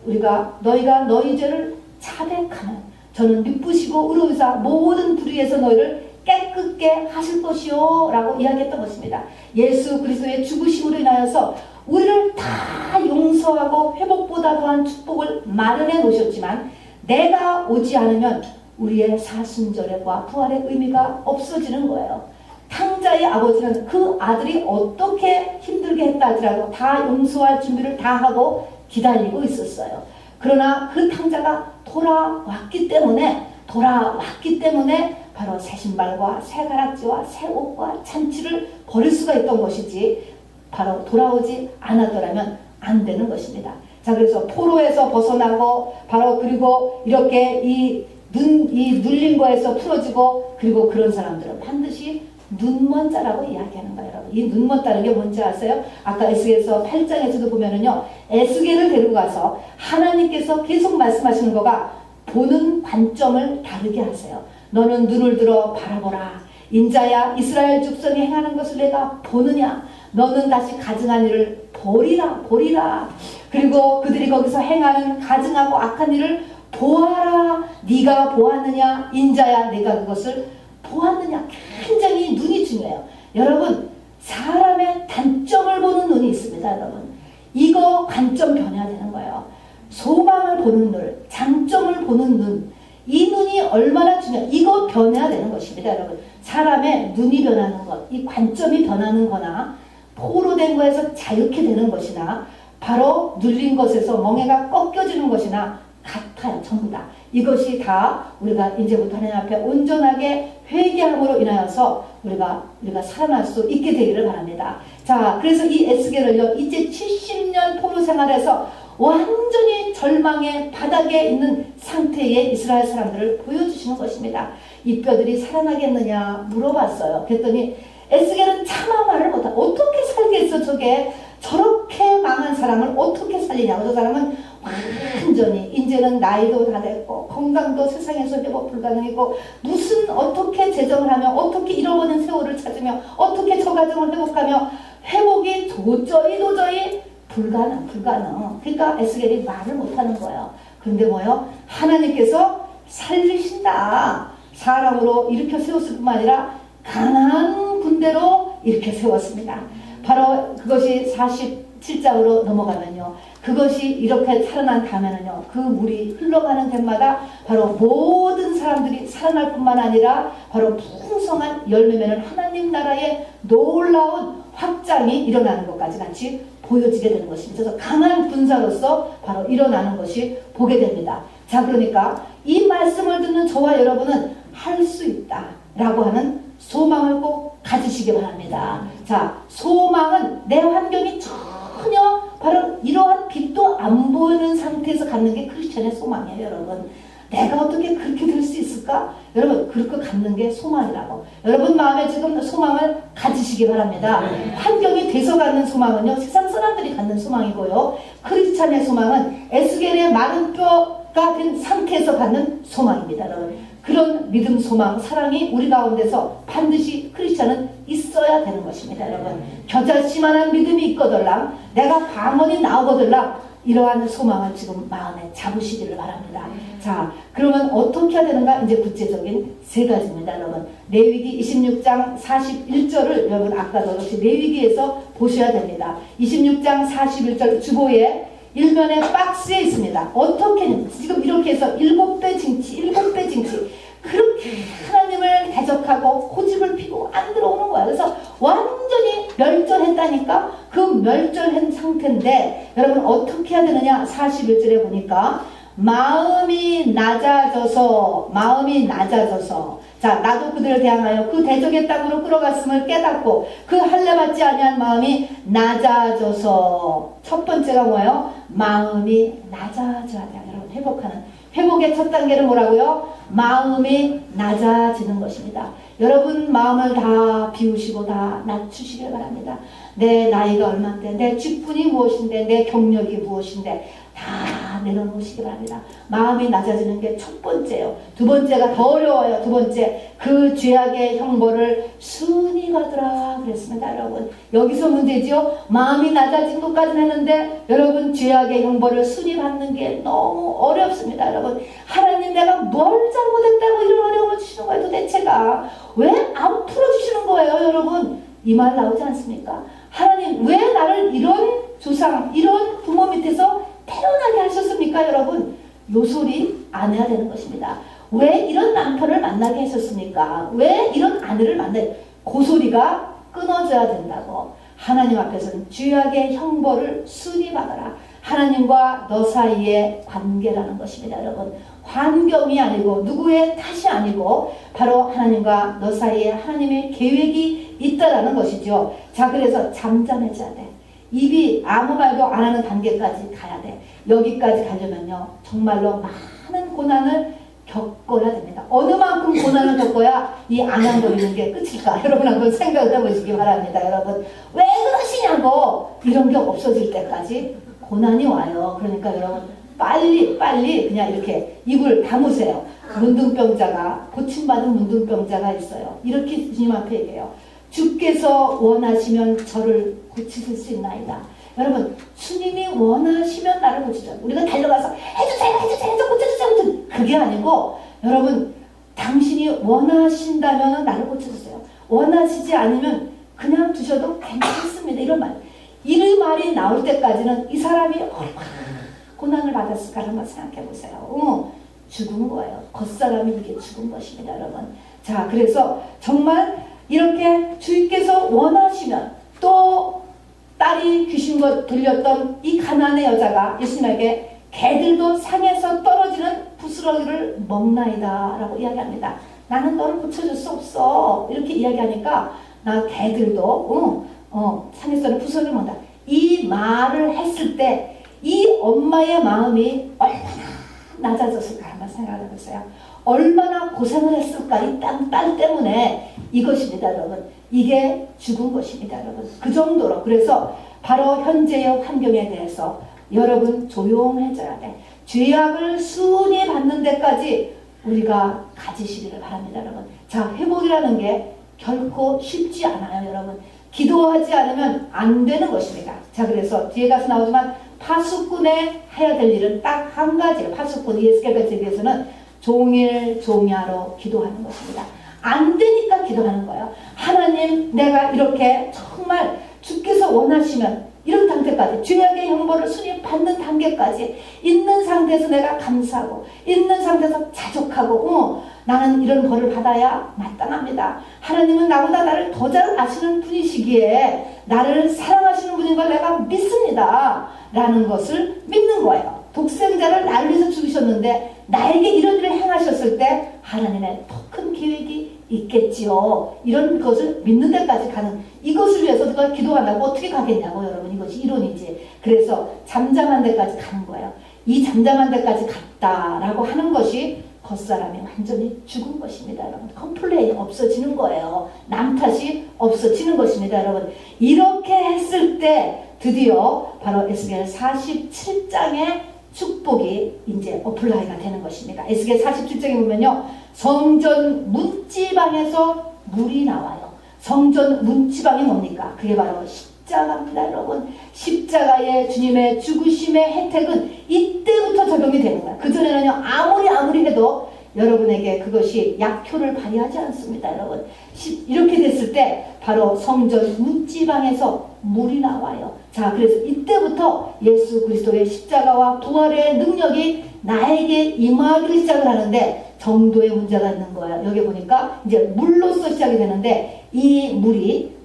너희가 너희 죄를 자백하면 저는 미쁘시고 의로우사 모든 불의에서 너희를 깨끗게 하실 것이요 라고 이야기했던 것입니다. 예수 그리스도의 죽으심으로 인하여서 우리를 다 용서하고 회복보다 더한 축복을 마련해 놓으셨지만, 내가 오지 않으면 우리의 사순절과 부활의 의미가 없어지는 거예요. 탕자의 아버지는 그 아들이 어떻게 힘들게 했다 하더라도 다 용서할 준비를 다 하고 기다리고 있었어요. 그러나 그 탕자가 돌아왔기 때문에 바로 새 신발과 새 가락지와 새 옷과 잔치를 버릴 수가 있던 것이지, 바로 돌아오지 않았더라면 안 되는 것입니다. 자, 그래서 포로에서 벗어나고 바로 그리고 이렇게 이 눌린 거에서 풀어지고, 그리고 그런 사람들은 반드시 눈먼 자라고 이야기하는 거예요. 여러분, 이 눈먼다는 게 뭔지 아세요? 아까 에스겔서 8장에서도 보면은요, 에스겔을 데리고 가서 하나님께서 계속 말씀하시는 거가 보는 관점을 다르게 하세요. 너는 눈을 들어 바라보라. 인자야, 이스라엘 죽선이 행하는 것을 내가 보느냐? 너는 다시 가증한 일을 보리라. 그리고 그들이 거기서 행하는 가증하고 악한 일을 보아라. 네가 보았느냐? 인자야, 네가 그것을 보았느냐? 굉장히 눈이 중요해요. 여러분, 사람의 단점을 보는 눈이 있습니다. 여러분, 이거 관점 변해야 되는 거예요. 소망을 보는 눈, 장점을 보는 눈, 이 눈이 얼마나 중요해요. 이거 변해야 되는 것입니다. 여러분, 사람의 눈이 변하는 것, 이 관점이 변하는 거나 포로된 거에서 자유케 되는 것이나 바로 눌린 것에서 멍에가 꺾여지는 것이나 같아요. 전부 다. 이것이 다 우리가 이제부터 하나님 앞에 온전하게 회개함으로 인하여서 우리가 살아날 수 있게 되기를 바랍니다. 자, 그래서 이 에스겔을요, 이제 70년 포로 생활에서 완전히 절망의 바닥에 있는 상태의 이스라엘 사람들을 보여주시는 것입니다. 이 뼈들이 살아나겠느냐 물어봤어요. 그랬더니 에스겔은 차마 말을 못하. 어떻게 살겠어 저게. 저렇게 망한 사람을 어떻게 살리냐고. 저 사람은 완전히 이제는 나이도 다 됐고 건강도 세상에서 회복 불가능이고 무슨 어떻게 재정을 하며 어떻게 잃어버린 세월을 찾으며 어떻게 저 가정을 회복하며 회복이 도저히 불가능. 그러니까 에스겔이 말을 못하는 거예요. 그런데 뭐요? 하나님께서 살리신다. 사람으로 일으켜 세웠을 뿐만 아니라 강한 군대로 일으켜 세웠습니다. 바로 그것이 47장으로 넘어가면요, 그것이 이렇게 살아난 다음에는요, 그 물이 흘러가는 데마다 바로 모든 사람들이 살아날 뿐만 아니라 바로 풍성한 열매 맺는 하나님 나라의 놀라운 확장이 일어나는 것까지 같이 보여지게 되는 것입니다. 그래서 강한 군사로서 바로 일어나는 것이 보게 됩니다. 자, 그러니까 이 말씀을 듣는 저와 여러분은 할 수 있다라고 하는 소망을 꼭 가지시기 바랍니다. 자, 소망은 내 환경이 전혀 바로 이러한 빛도 안 보이는 상태에서 갖는 게 크리스천의 소망이에요. 여러분, 내가 어떻게 그렇게 될 수 있을까? 여러분, 그렇게 갖는 게 소망이라고. 여러분 마음에 지금 소망을 가지고 가지시기 바랍니다. 환경이 돼서 갖는 소망은요, 세상 사람들이 갖는 소망이고요, 크리스찬의 소망은 에스겔의 마른 뼈가 된 상태에서 갖는 소망입니다. 여러분, 그런 믿음, 소망, 사랑이 우리 가운데서 반드시 크리스찬은 있어야 되는 것입니다. 여러분, 겨자씨만한 믿음이 있거들랑 내가 방언이 나오거들랑 이러한 소망을 지금 마음에 잡으시기를 바랍니다. 자, 그러면 어떻게 해야 되는가? 이제 구체적인 세 가지입니다. 여러분, 레위기 26장 41절을 여러분 아까도 그렇지 레위기에서 보셔야 됩니다. 26장 41절 주보에 일면에 박스에 있습니다. 어떻게 지금 이렇게 해서 7배 징치 그렇게 하나님을 대적하고 고집을 피고 안 들어오는 거야. 그래서 완전히 멸절했다니까. 그 멸절한 상태인데 여러분 어떻게 해야 되느냐? 41절에 보니까 마음이 낮아져서 자, 나도 그들을 대항하여 그 대적의 땅으로 끌어갔음을 깨닫고 그 할례 받지 아니한 마음이 낮아져서, 첫 번째가 뭐예요? 마음이 낮아져야 돼요. 여러분, 회복의 첫 단계는 뭐라고요? 마음이 낮아지는 것입니다. 여러분 마음을 다 비우시고 다 낮추시길 바랍니다. 내 나이가 얼마인데, 내 직분이 무엇인데, 내 경력이 무엇인데 다 내려놓으시기 바랍니다. 마음이 낮아지는 게 첫 번째예요. 두 번째가 더 어려워요. 두 번째, 그 죄악의 형벌을 순히 받으라 그랬습니다. 여러분, 여기서 문제지요. 마음이 낮아진 것까지는 했는데 여러분 죄악의 형벌을 순히 받는 게 너무 어렵습니다. 여러분, 하나님 내가 뭘 잘못했다고 이런 어려움을 주시는 거예요? 도대체가 왜 안 풀어주시는 거예요? 여러분, 이 말 나오지 않습니까? 하나님 왜 나를 이런 조상, 이런 부모 밑에서 태어나게 하셨습니까? 여러분, 요 소리 안 해야 되는 것입니다. 왜 이런 남편을 만나게 하셨습니까? 왜 이런 아내를 만나게, 그 소리가 끊어져야 된다고. 하나님 앞에서는 죄악의 형벌을 순히 받아라. 하나님과 너 사이의 관계라는 것입니다. 여러분, 환경이 아니고 누구의 탓이 아니고 바로 하나님과 너 사이에 하나님의 계획이 있다라는 것이죠. 자, 그래서 잠잠해져야 돼. 입이 아무 말도 안 하는 단계까지 가야 돼. 여기까지 가려면요, 정말로 많은 고난을 겪어야 됩니다. 어느 만큼 고난을 겪어야 이 안양거리는 게 끝일까? 여러분 한번 생각을 해보시기 바랍니다. 여러분, 왜 그러시냐고, 이런 게 없어질 때까지 고난이 와요. 그러니까 여러분 빨리 그냥 이렇게 입을 다무세요. 문둥병자가, 고침받은 문둥병자가 있어요. 이렇게 주님 앞에 얘기해요. 주께서 원하시면 저를 고치실 수 있나이다. 여러분, 주님이 원하시면 나를 고치죠. 우리가 달려가서 해주세요, 고쳐주세요. 그게 아니고, 여러분, 당신이 원하신다면 나를 고쳐주세요. 원하시지 않으면 그냥 두셔도 괜찮습니다. 이런 말. 이 말이 나올 때까지는 이 사람이 얼마나 고난을 받았을까 한번 생각해 보세요. 죽은 거예요. 겉사람이 이게 죽은 것입니다, 여러분. 자, 그래서 정말 이렇게 주님께서 원하시면, 또 딸이 귀신 것 들렸던 이 가난의 여자가 예수님에게 개들도 상에서 떨어지는 부스러기를 먹나이다 라고 이야기합니다. 나는 너를 고쳐줄 수 없어, 이렇게 이야기하니까 나 개들도 상에서는 부스러기를 먹는다. 이 말을 했을 때 이 엄마의 마음이 얼마나 낮아졌을까 한번 생각해 보세요. 얼마나 고생을 했을까, 이 딸 때문에. 이것입니다, 여러분. 이게 죽은 것입니다, 여러분. 그 정도로. 그래서 바로 현재의 환경에 대해서 여러분 조용해져야 돼. 죄악을 순히 받는 데까지 우리가 가지시기를 바랍니다, 여러분. 자, 회복이라는 게 결코 쉽지 않아요, 여러분. 기도하지 않으면 안 되는 것입니다. 자, 그래서 뒤에 가서 나오지만 파수꾼에 해야 될 일은 딱 한 가지예요. 파수꾼, 에스겔에 대해서는 종일 종야로 기도하는 것입니다. 안 되니까 기도하는 거예요. 하나님, 내가 이렇게 정말 주께서 원하시면 이런 단계까지, 죄악의 형벌을 순위 받는 단계까지 있는 상태에서 내가 감사하고, 있는 상태에서 자족하고, 나는 이런 벌을 받아야 마땅합니다. 하나님은 나보다 나를 더 잘 아시는 분이시기에 나를 사랑하시는 분인 걸 내가 믿습니다 라는 것을 믿는 거예요. 독생자를 나를 위해서 죽이셨는데 나에게 이런 일을 행하셨을 때 하나님의 더 큰 계획이 있겠지요. 이런 것을 믿는 데까지 가는, 이것을 위해서 누가 기도한다고 어떻게 가겠냐고, 여러분. 이것이 이론이지. 그래서 잠잠한 데까지 가는 거예요. 이 잠잠한 데까지 갔다라고 하는 것이 겉사람이 완전히 죽은 것입니다, 여러분. 컴플레인이 없어지는 거예요. 남 탓이 없어지는 것입니다, 여러분. 이렇게 했을 때 드디어 바로 에스겔 47장의 축복이 이제 어플라이가 되는 것입니다. 에스겔 47장에 보면요, 성전 문지방에서 물이 나와요. 성전 문지방이 뭡니까? 그게 바로 십자가입니다, 여러분. 십자가의 주님의 죽으심의 혜택은 이때부터 적용이 되는 거야. 그전에는요, 아무리 해도 여러분에게 그것이 약효를 발휘하지 않습니다, 여러분. 이렇게 됐을 때 바로 성전 문지방에서 물이 나와요. 자, 그래서 이때부터 예수 그리스도의 십자가와 부활의 능력이 나에게 임하기를 시작을 하는데 정도의 문제가 있는 거예요. 여기 보니까 이제 물로서 시작이 되는데 이 물이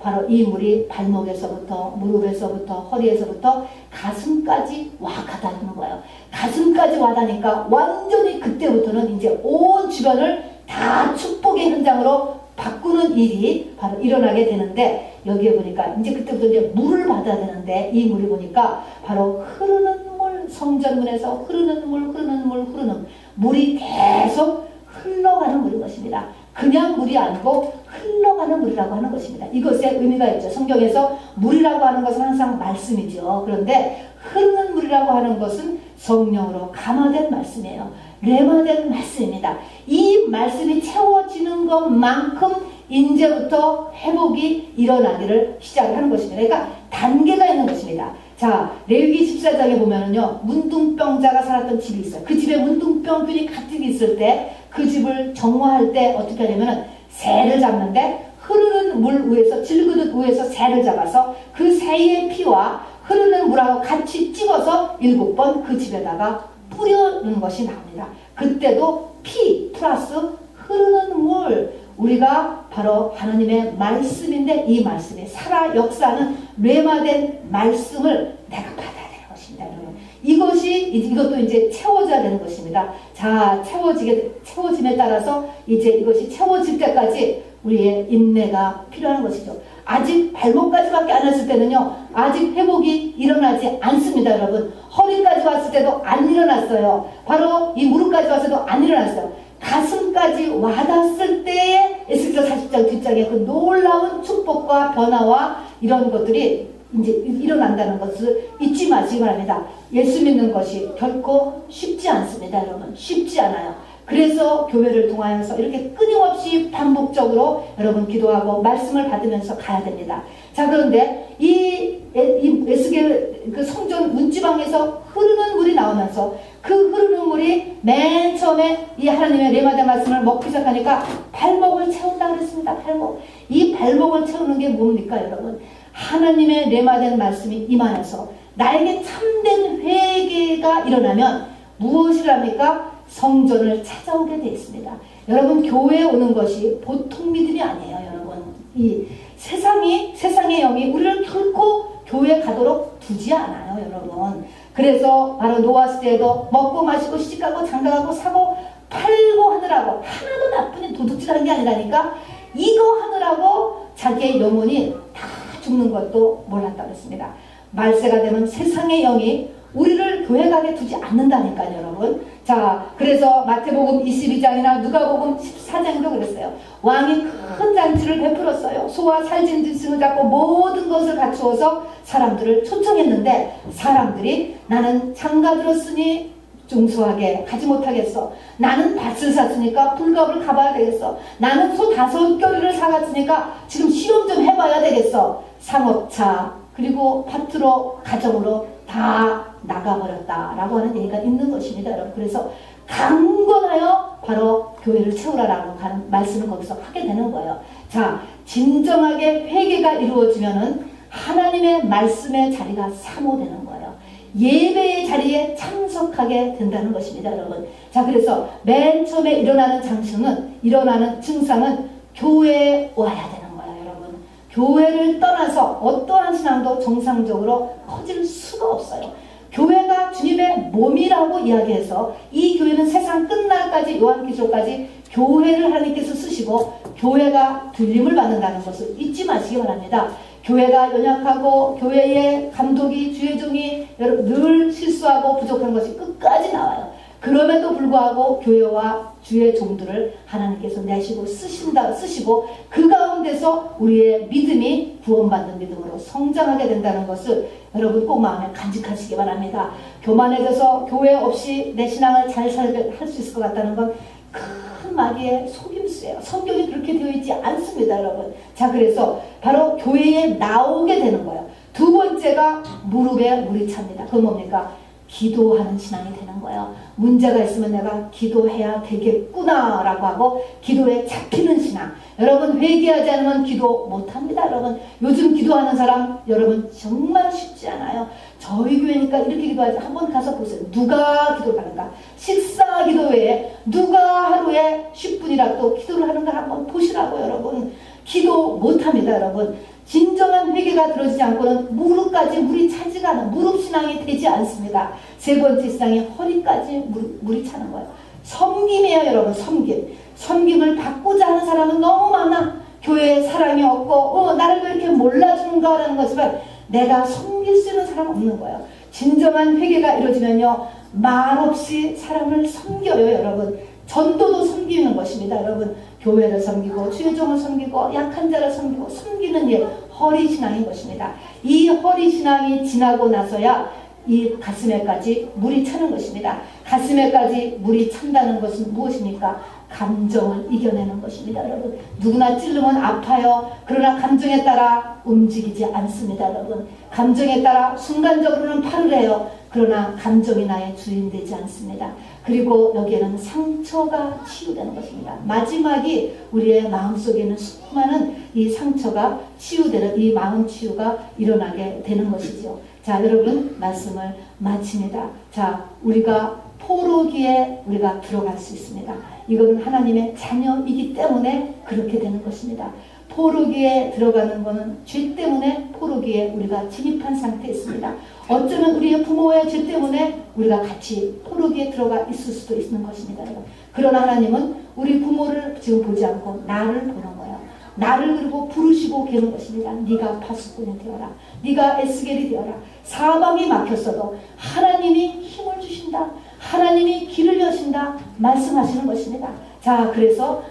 발목에서부터 무릎에서부터 허리에서부터 가슴까지 와가다는 거예요. 가슴까지 와다니까 완전히 그때부터는 이제 온 주변을 다 축복의 현장으로 바꾸는 일이 바로 일어나게 되는데 여기에 보니까 이제 그때부터 이제 물을 받아야 되는데 이 물이 보니까 바로 흐르는 물, 성전문에서 흐르는 물이 계속 흘러가는 물인 것입니다. 그냥 물이 아니고 흘러가는 물이라고 하는 것입니다. 이것에 의미가 있죠. 성경에서 물이라고 하는 것은 항상 말씀이죠. 그런데 흐르는 물이라고 하는 것은 성령으로 감화된 말씀이에요. 레마된 말씀입니다. 이 말씀이 채워지는 것만큼 이제부터 회복이 일어나기를 시작하는 것입니다. 그러니까 단계가 있는 것입니다. 자, 레위기 14장에 보면은요, 문둥병자가 살았던 집이 있어요. 그 집에 문둥병균이 가득 있을 때 그 집을 정화할 때 어떻게 하냐면은 새를 잡는데 흐르는 물 위에서 질그릇 위에서 새를 잡아서 그 새의 피와 흐르는 물하고 같이 찍어서 7번 그 집에다가 뿌려는 것이 나옵니다. 그때도 피 플러스 흐르는 물, 우리가 바로 하나님의 말씀인데 이 말씀이 살아 역사는 뇌마된 말씀을 내가 받아야 되는 것입니다, 여러분. 이것도 이제 채워져야 되는 것입니다. 자, 채워짐에 따라서 이제 이것이 채워질 때까지 우리의 인내가 필요한 것이죠. 아직 발목까지밖에 안 왔을 때는요, 아직 회복이 일어나지 않습니다, 여러분. 허리까지 왔을 때도 안 일어났어요. 바로 이 무릎까지 왔을 때도 안 일어났어요. 가슴까지 와닿았을 때에 에스겔 40장 뒷장에 그 놀라운 축복과 변화와 이런 것들이 이제 일어난다는 것을 잊지 마시기 바랍니다. 예수 믿는 것이 결코 쉽지 않습니다, 여러분. 쉽지 않아요. 그래서 교회를 통하여서 이렇게 끊임없이 반복적으로 여러분 기도하고 말씀을 받으면서 가야 됩니다. 자, 그런데 이 에스겔 그 성전 문지방에서 흐르는 물이 나오면서 그 흐르는 물이 맨 처음에 이 하나님의 레마다 말씀을 먹기 시작하니까 발목을 채운다 그랬습니다. 이 발목을 채우는 게 뭡니까, 여러분? 하나님의 레마된 말씀이 임하여서 나에게 참된 회개가 일어나면 무엇을 합니까? 성전을 찾아오게 되어 있습니다. 여러분, 교회에 오는 것이 보통 믿음이 아니에요, 여러분. 이 세상의 영이 우리를 결코 교회에 가도록 두지 않아요, 여러분. 그래서 바로 노아 시대에도 먹고 마시고 시집가고 장가가고 사고 팔고 하느라고 하나도 나쁜 도둑질하는 게 아니라니까 이거 하느라고 자기의 영혼이 다 죽는 것도 몰랐다고 했습니다. 말세가 되면 세상의 영이 우리를 교회 가게 두지 않는다니까요, 여러분. 자, 그래서 마태복음 22장이나 누가복음 14장도 그랬어요. 왕이 큰 잔치를 베풀었어요. 소와 살찐 짐승을 잡고 모든 것을 갖추어서 사람들을 초청했는데 사람들이 나는 장가 들었으니 중소하게 가지 못하겠어. 나는 밭을 샀으니까 불갑을 가봐야 되겠어. 나는 소 5겨리를 사갔으니까 지금 시험 좀 해봐야 되겠어. 상업차 그리고 밭으로 가정으로 다 나가버렸다라고 하는 얘기가 있는 것입니다, 여러분. 그래서 강건하여 바로 교회를 채우라라고 하는 말씀을 거기서 하게 되는 거예요. 자, 진정하게 회개가 이루어지면은 하나님의 말씀의 자리가 사모되는 거예요. 예배의 자리에 참석하게 된다는 것입니다, 여러분. 자, 그래서 맨 처음에 일어나는 증상은 교회에 와야 되는 거예요, 여러분. 교회를 떠나서 어떠한 신앙도 정상적으로 커질 수가 없어요. 교회가 주님의 몸이라고 이야기해서 이 교회는 세상 끝날까지 요한계시록까지 교회를 하나님께서 쓰시고 교회가 들림을 받는다는 것을 잊지 마시기 바랍니다. 교회가 연약하고 교회의 감독이 주의 종이 늘 실수하고 부족한 것이 끝까지 나와요. 그럼에도 불구하고 교회와 주의 종들을 하나님께서 내시고 쓰시고 그 가운데서 우리의 믿음이 구원받는 믿음으로 성장하게 된다는 것을 여러분 꼭 마음에 간직하시기 바랍니다. 교만해져서 교회 없이 내 신앙을 잘 살게 할 수 있을 것 같다는 건 큰 마귀의 속임수예요. 성경이 그렇게 되어 있지 않습니다, 여러분. 자, 그래서 바로 교회에 나오게 되는 거예요. 두 번째가 무릎에 물이 찹니다. 그건 뭡니까? 기도하는 신앙이 되는 거예요. 문제가 있으면 내가 기도해야 되겠구나 라고 하고 기도에 잡히는 신앙. 여러분 회개하지 않으면 기도 못합니다. 여러분 요즘 기도하는 사람 여러분 정말 쉽지 않아요. 저희 교회니까 이렇게 기도하지. 한번 가서 보세요. 누가 기도를 하는가. 식사 기도 외에 누가 하루에 10분이라도 기도를 하는가 한번 보시라고. 여러분 기도 못합니다. 여러분 진정한 회개가 들어지지 않고는 무릎까지 물이 차지가 않아. 무릎 신앙이 되지 않습니다. 세 번째 신앙이 허리까지 물이 차는 거예요. 섬김이에요, 여러분. 섬김을 받고자 하는 사람은 너무 많아. 교회에 사랑이 없고 나를 왜 이렇게 몰라주는가라는 거지만 내가 섬길 수 있는 사람 없는 거예요. 진정한 회개가 이루어지면요 말없이 사람을 섬겨요, 여러분. 전도도 섬기는 것입니다, 여러분. 교회를 섬기고 주의 종을 섬기고 약한 자를 섬기고 섬기는 일, 허리신앙인 것입니다. 이 허리신앙이 지나고 나서야 이 가슴에까지 물이 차는 것입니다. 가슴에까지 물이 찬다는 것은 무엇입니까? 감정을 이겨내는 것입니다, 여러분. 누구나 찔르면 아파요. 그러나 감정에 따라 움직이지 않습니다, 여러분. 감정에 따라 순간적으로는 팔을 해요. 그러나 감정이 나의 주인 되지 않습니다. 그리고 여기에는 상처가 치유되는 것입니다. 마지막이 우리의 마음속에는 수많은 이 상처가 치유되는 이 마음 치유가 일어나게 되는 것이죠. 자, 여러분 말씀을 마칩니다. 자, 우리가 포로기에 우리가 들어갈 수 있습니다. 이거는 하나님의 자녀이기 때문에 그렇게 되는 것입니다. 포로기에 들어가는 것은 죄 때문에 포로기에 우리가 진입한 상태에 있습니다. 어쩌면 우리의 부모의 죄 때문에 우리가 같이 포로기에 들어가 있을 수도 있는 것입니다. 그러나 하나님은 우리 부모를 지금 보지 않고 나를 보는 거예요. 나를 그리고 부르시고 계는 것입니다. 네가 파수꾼이 되어라. 네가 에스겔이 되어라. 사방이 막혔어도 하나님이 힘을 주신다. 하나님이 길을 여신다. 말씀하시는 것입니다. 자, 그래서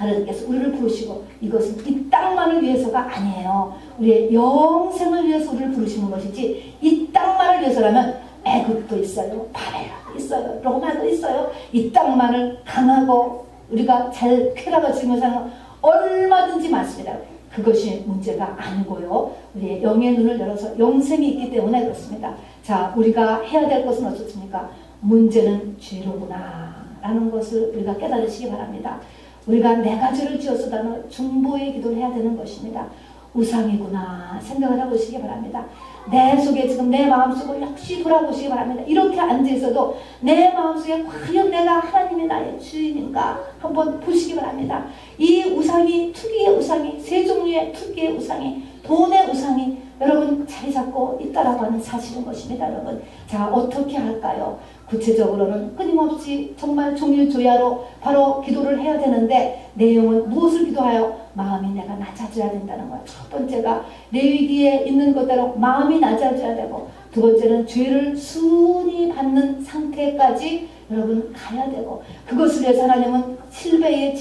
하나님께서 우리를 부르시고 이것은 이 땅만을 위해서가 아니에요. 우리의 영생을 위해서 우리를 부르시는 것이지 이 땅만을 위해서라면 애굽도 있어요. 바벨론도 있어요. 로마도 있어요. 이 땅만을 강하고 우리가 잘 쾌락을 즐기면서 사는 건 얼마든지 많습니다. 그것이 문제가 아니고요. 우리의 영의 눈을 열어서 영생이 있기 때문에 그렇습니다. 자, 우리가 해야 될 것은 어떻습니까? 문제는 죄로구나 라는 것을 우리가 깨달으시기 바랍니다. 우리가 네 가지를 지어서다는 중보의 기도를 해야 되는 것입니다. 우상이구나 생각을 해보시기 바랍니다. 내 속에 지금 내 마음속을 역시 돌아보시기 바랍니다. 이렇게 앉아있어도 내 마음속에 과연 내가 하나님이 나의 주인인가 한번 보시기 바랍니다. 이 우상이 투기의 우상이 세 종류의 투기의 우상이 돈의 우상이 여러분 자리 잡고 있다라고 하는 사실인 것입니다. 여러분 자 어떻게 할까요? 구체적으로는 끊임없이 정말 종일조야로 바로 기도를 해야 되는데 내용은 무엇을 기도하여? 마음이 내가 낮아져야 된다는 거예요. 첫 번째가 레위기에 있는 것대로 마음이 낮아져야 되고 두 번째는 죄를 순히 받는 상태까지 여러분 가야 되고 그것을 위해서 하나님은 7배의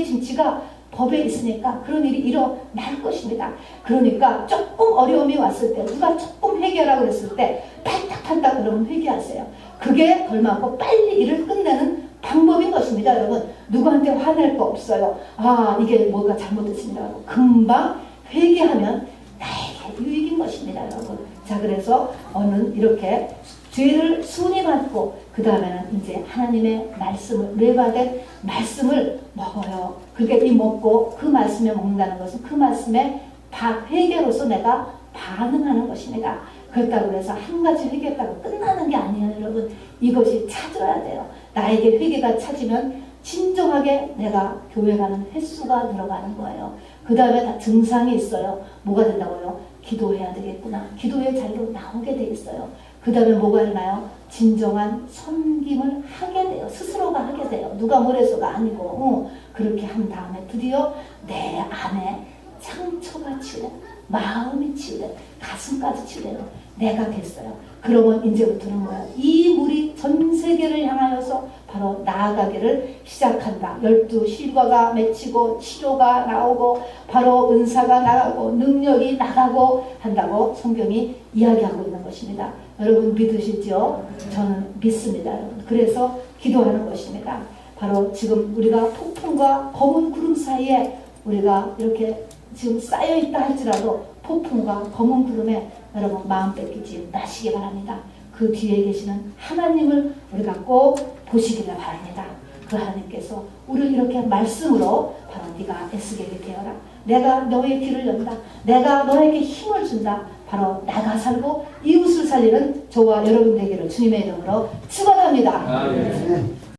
징치가 법에 있으니까 그런 일이 일어날 것입니다. 그러니까 조금 어려움이 왔을 때 누가 조금 회개하라고 그랬을 때 팔딱팔딱 그러면 회개하세요. 그게 덜 많고 빨리 일을 끝내는 방법인 것입니다. 여러분 누구한테 화낼 거 없어요. 아 이게 뭐가 잘못됐습니다. 금방 회개하면 나에게 유익인 것입니다. 여러분 자 그래서 오늘 이렇게 죄를 순히 받고 그 다음에는 이제 하나님의 말씀을 뇌가된 말씀을 먹어요. 그게 이 먹고 그 말씀에 먹는다는 것은 그 말씀에 회개로서 내가 반응하는 것입니다. 그렇다고 해서 한 가지 회개했다고 끝나는 게 아니에요. 여러분 이것이 찾아야 돼요. 나에게 회개가 찾으면 진정하게 내가 교회 가는 횟수가 늘어가는 거예요. 그 다음에 다 증상이 있어요. 뭐가 된다고요? 기도해야 되겠구나. 기도의 자리로 나오게 돼 있어요. 그 다음에 뭐가 일어나요? 진정한 섬김을 하게 돼요. 스스로가 하게 돼요. 누가 뭐래서가 아니고 그렇게 한 다음에 드디어 내 안에 상처가 치유돼요. 마음이 치유돼요. 가슴까지 치유돼요. 내가 됐어요. 그러면 이제부터는 뭐야? 이 물이 전 세계를 향하여서 바로 나아가기를 시작한다. 12실과가 맺히고 치료가 나오고 바로 은사가 나가고 능력이 나가고 한다고 성경이 이야기하고 있는 것입니다. 여러분 믿으시죠? 저는 믿습니다. 여러분. 그래서 기도하는 것입니다. 바로 지금 우리가 폭풍과 검은 구름 사이에 우리가 이렇게 지금 쌓여있다 할지라도 폭풍과 검은 구름에 여러분 마음 뺏기지 마시기 바랍니다. 그 뒤에 계시는 하나님을 우리가 꼭 보시기를 바랍니다. 그 하나님께서 우리를 이렇게 말씀으로 바로 네가 에스겔이 되어라. 내가 너의 길을 연다. 내가 너에게 힘을 준다. 바로 나가 살고 이웃을 살리는 저와 여러분 되기를 주님의 이름으로 축원합니다.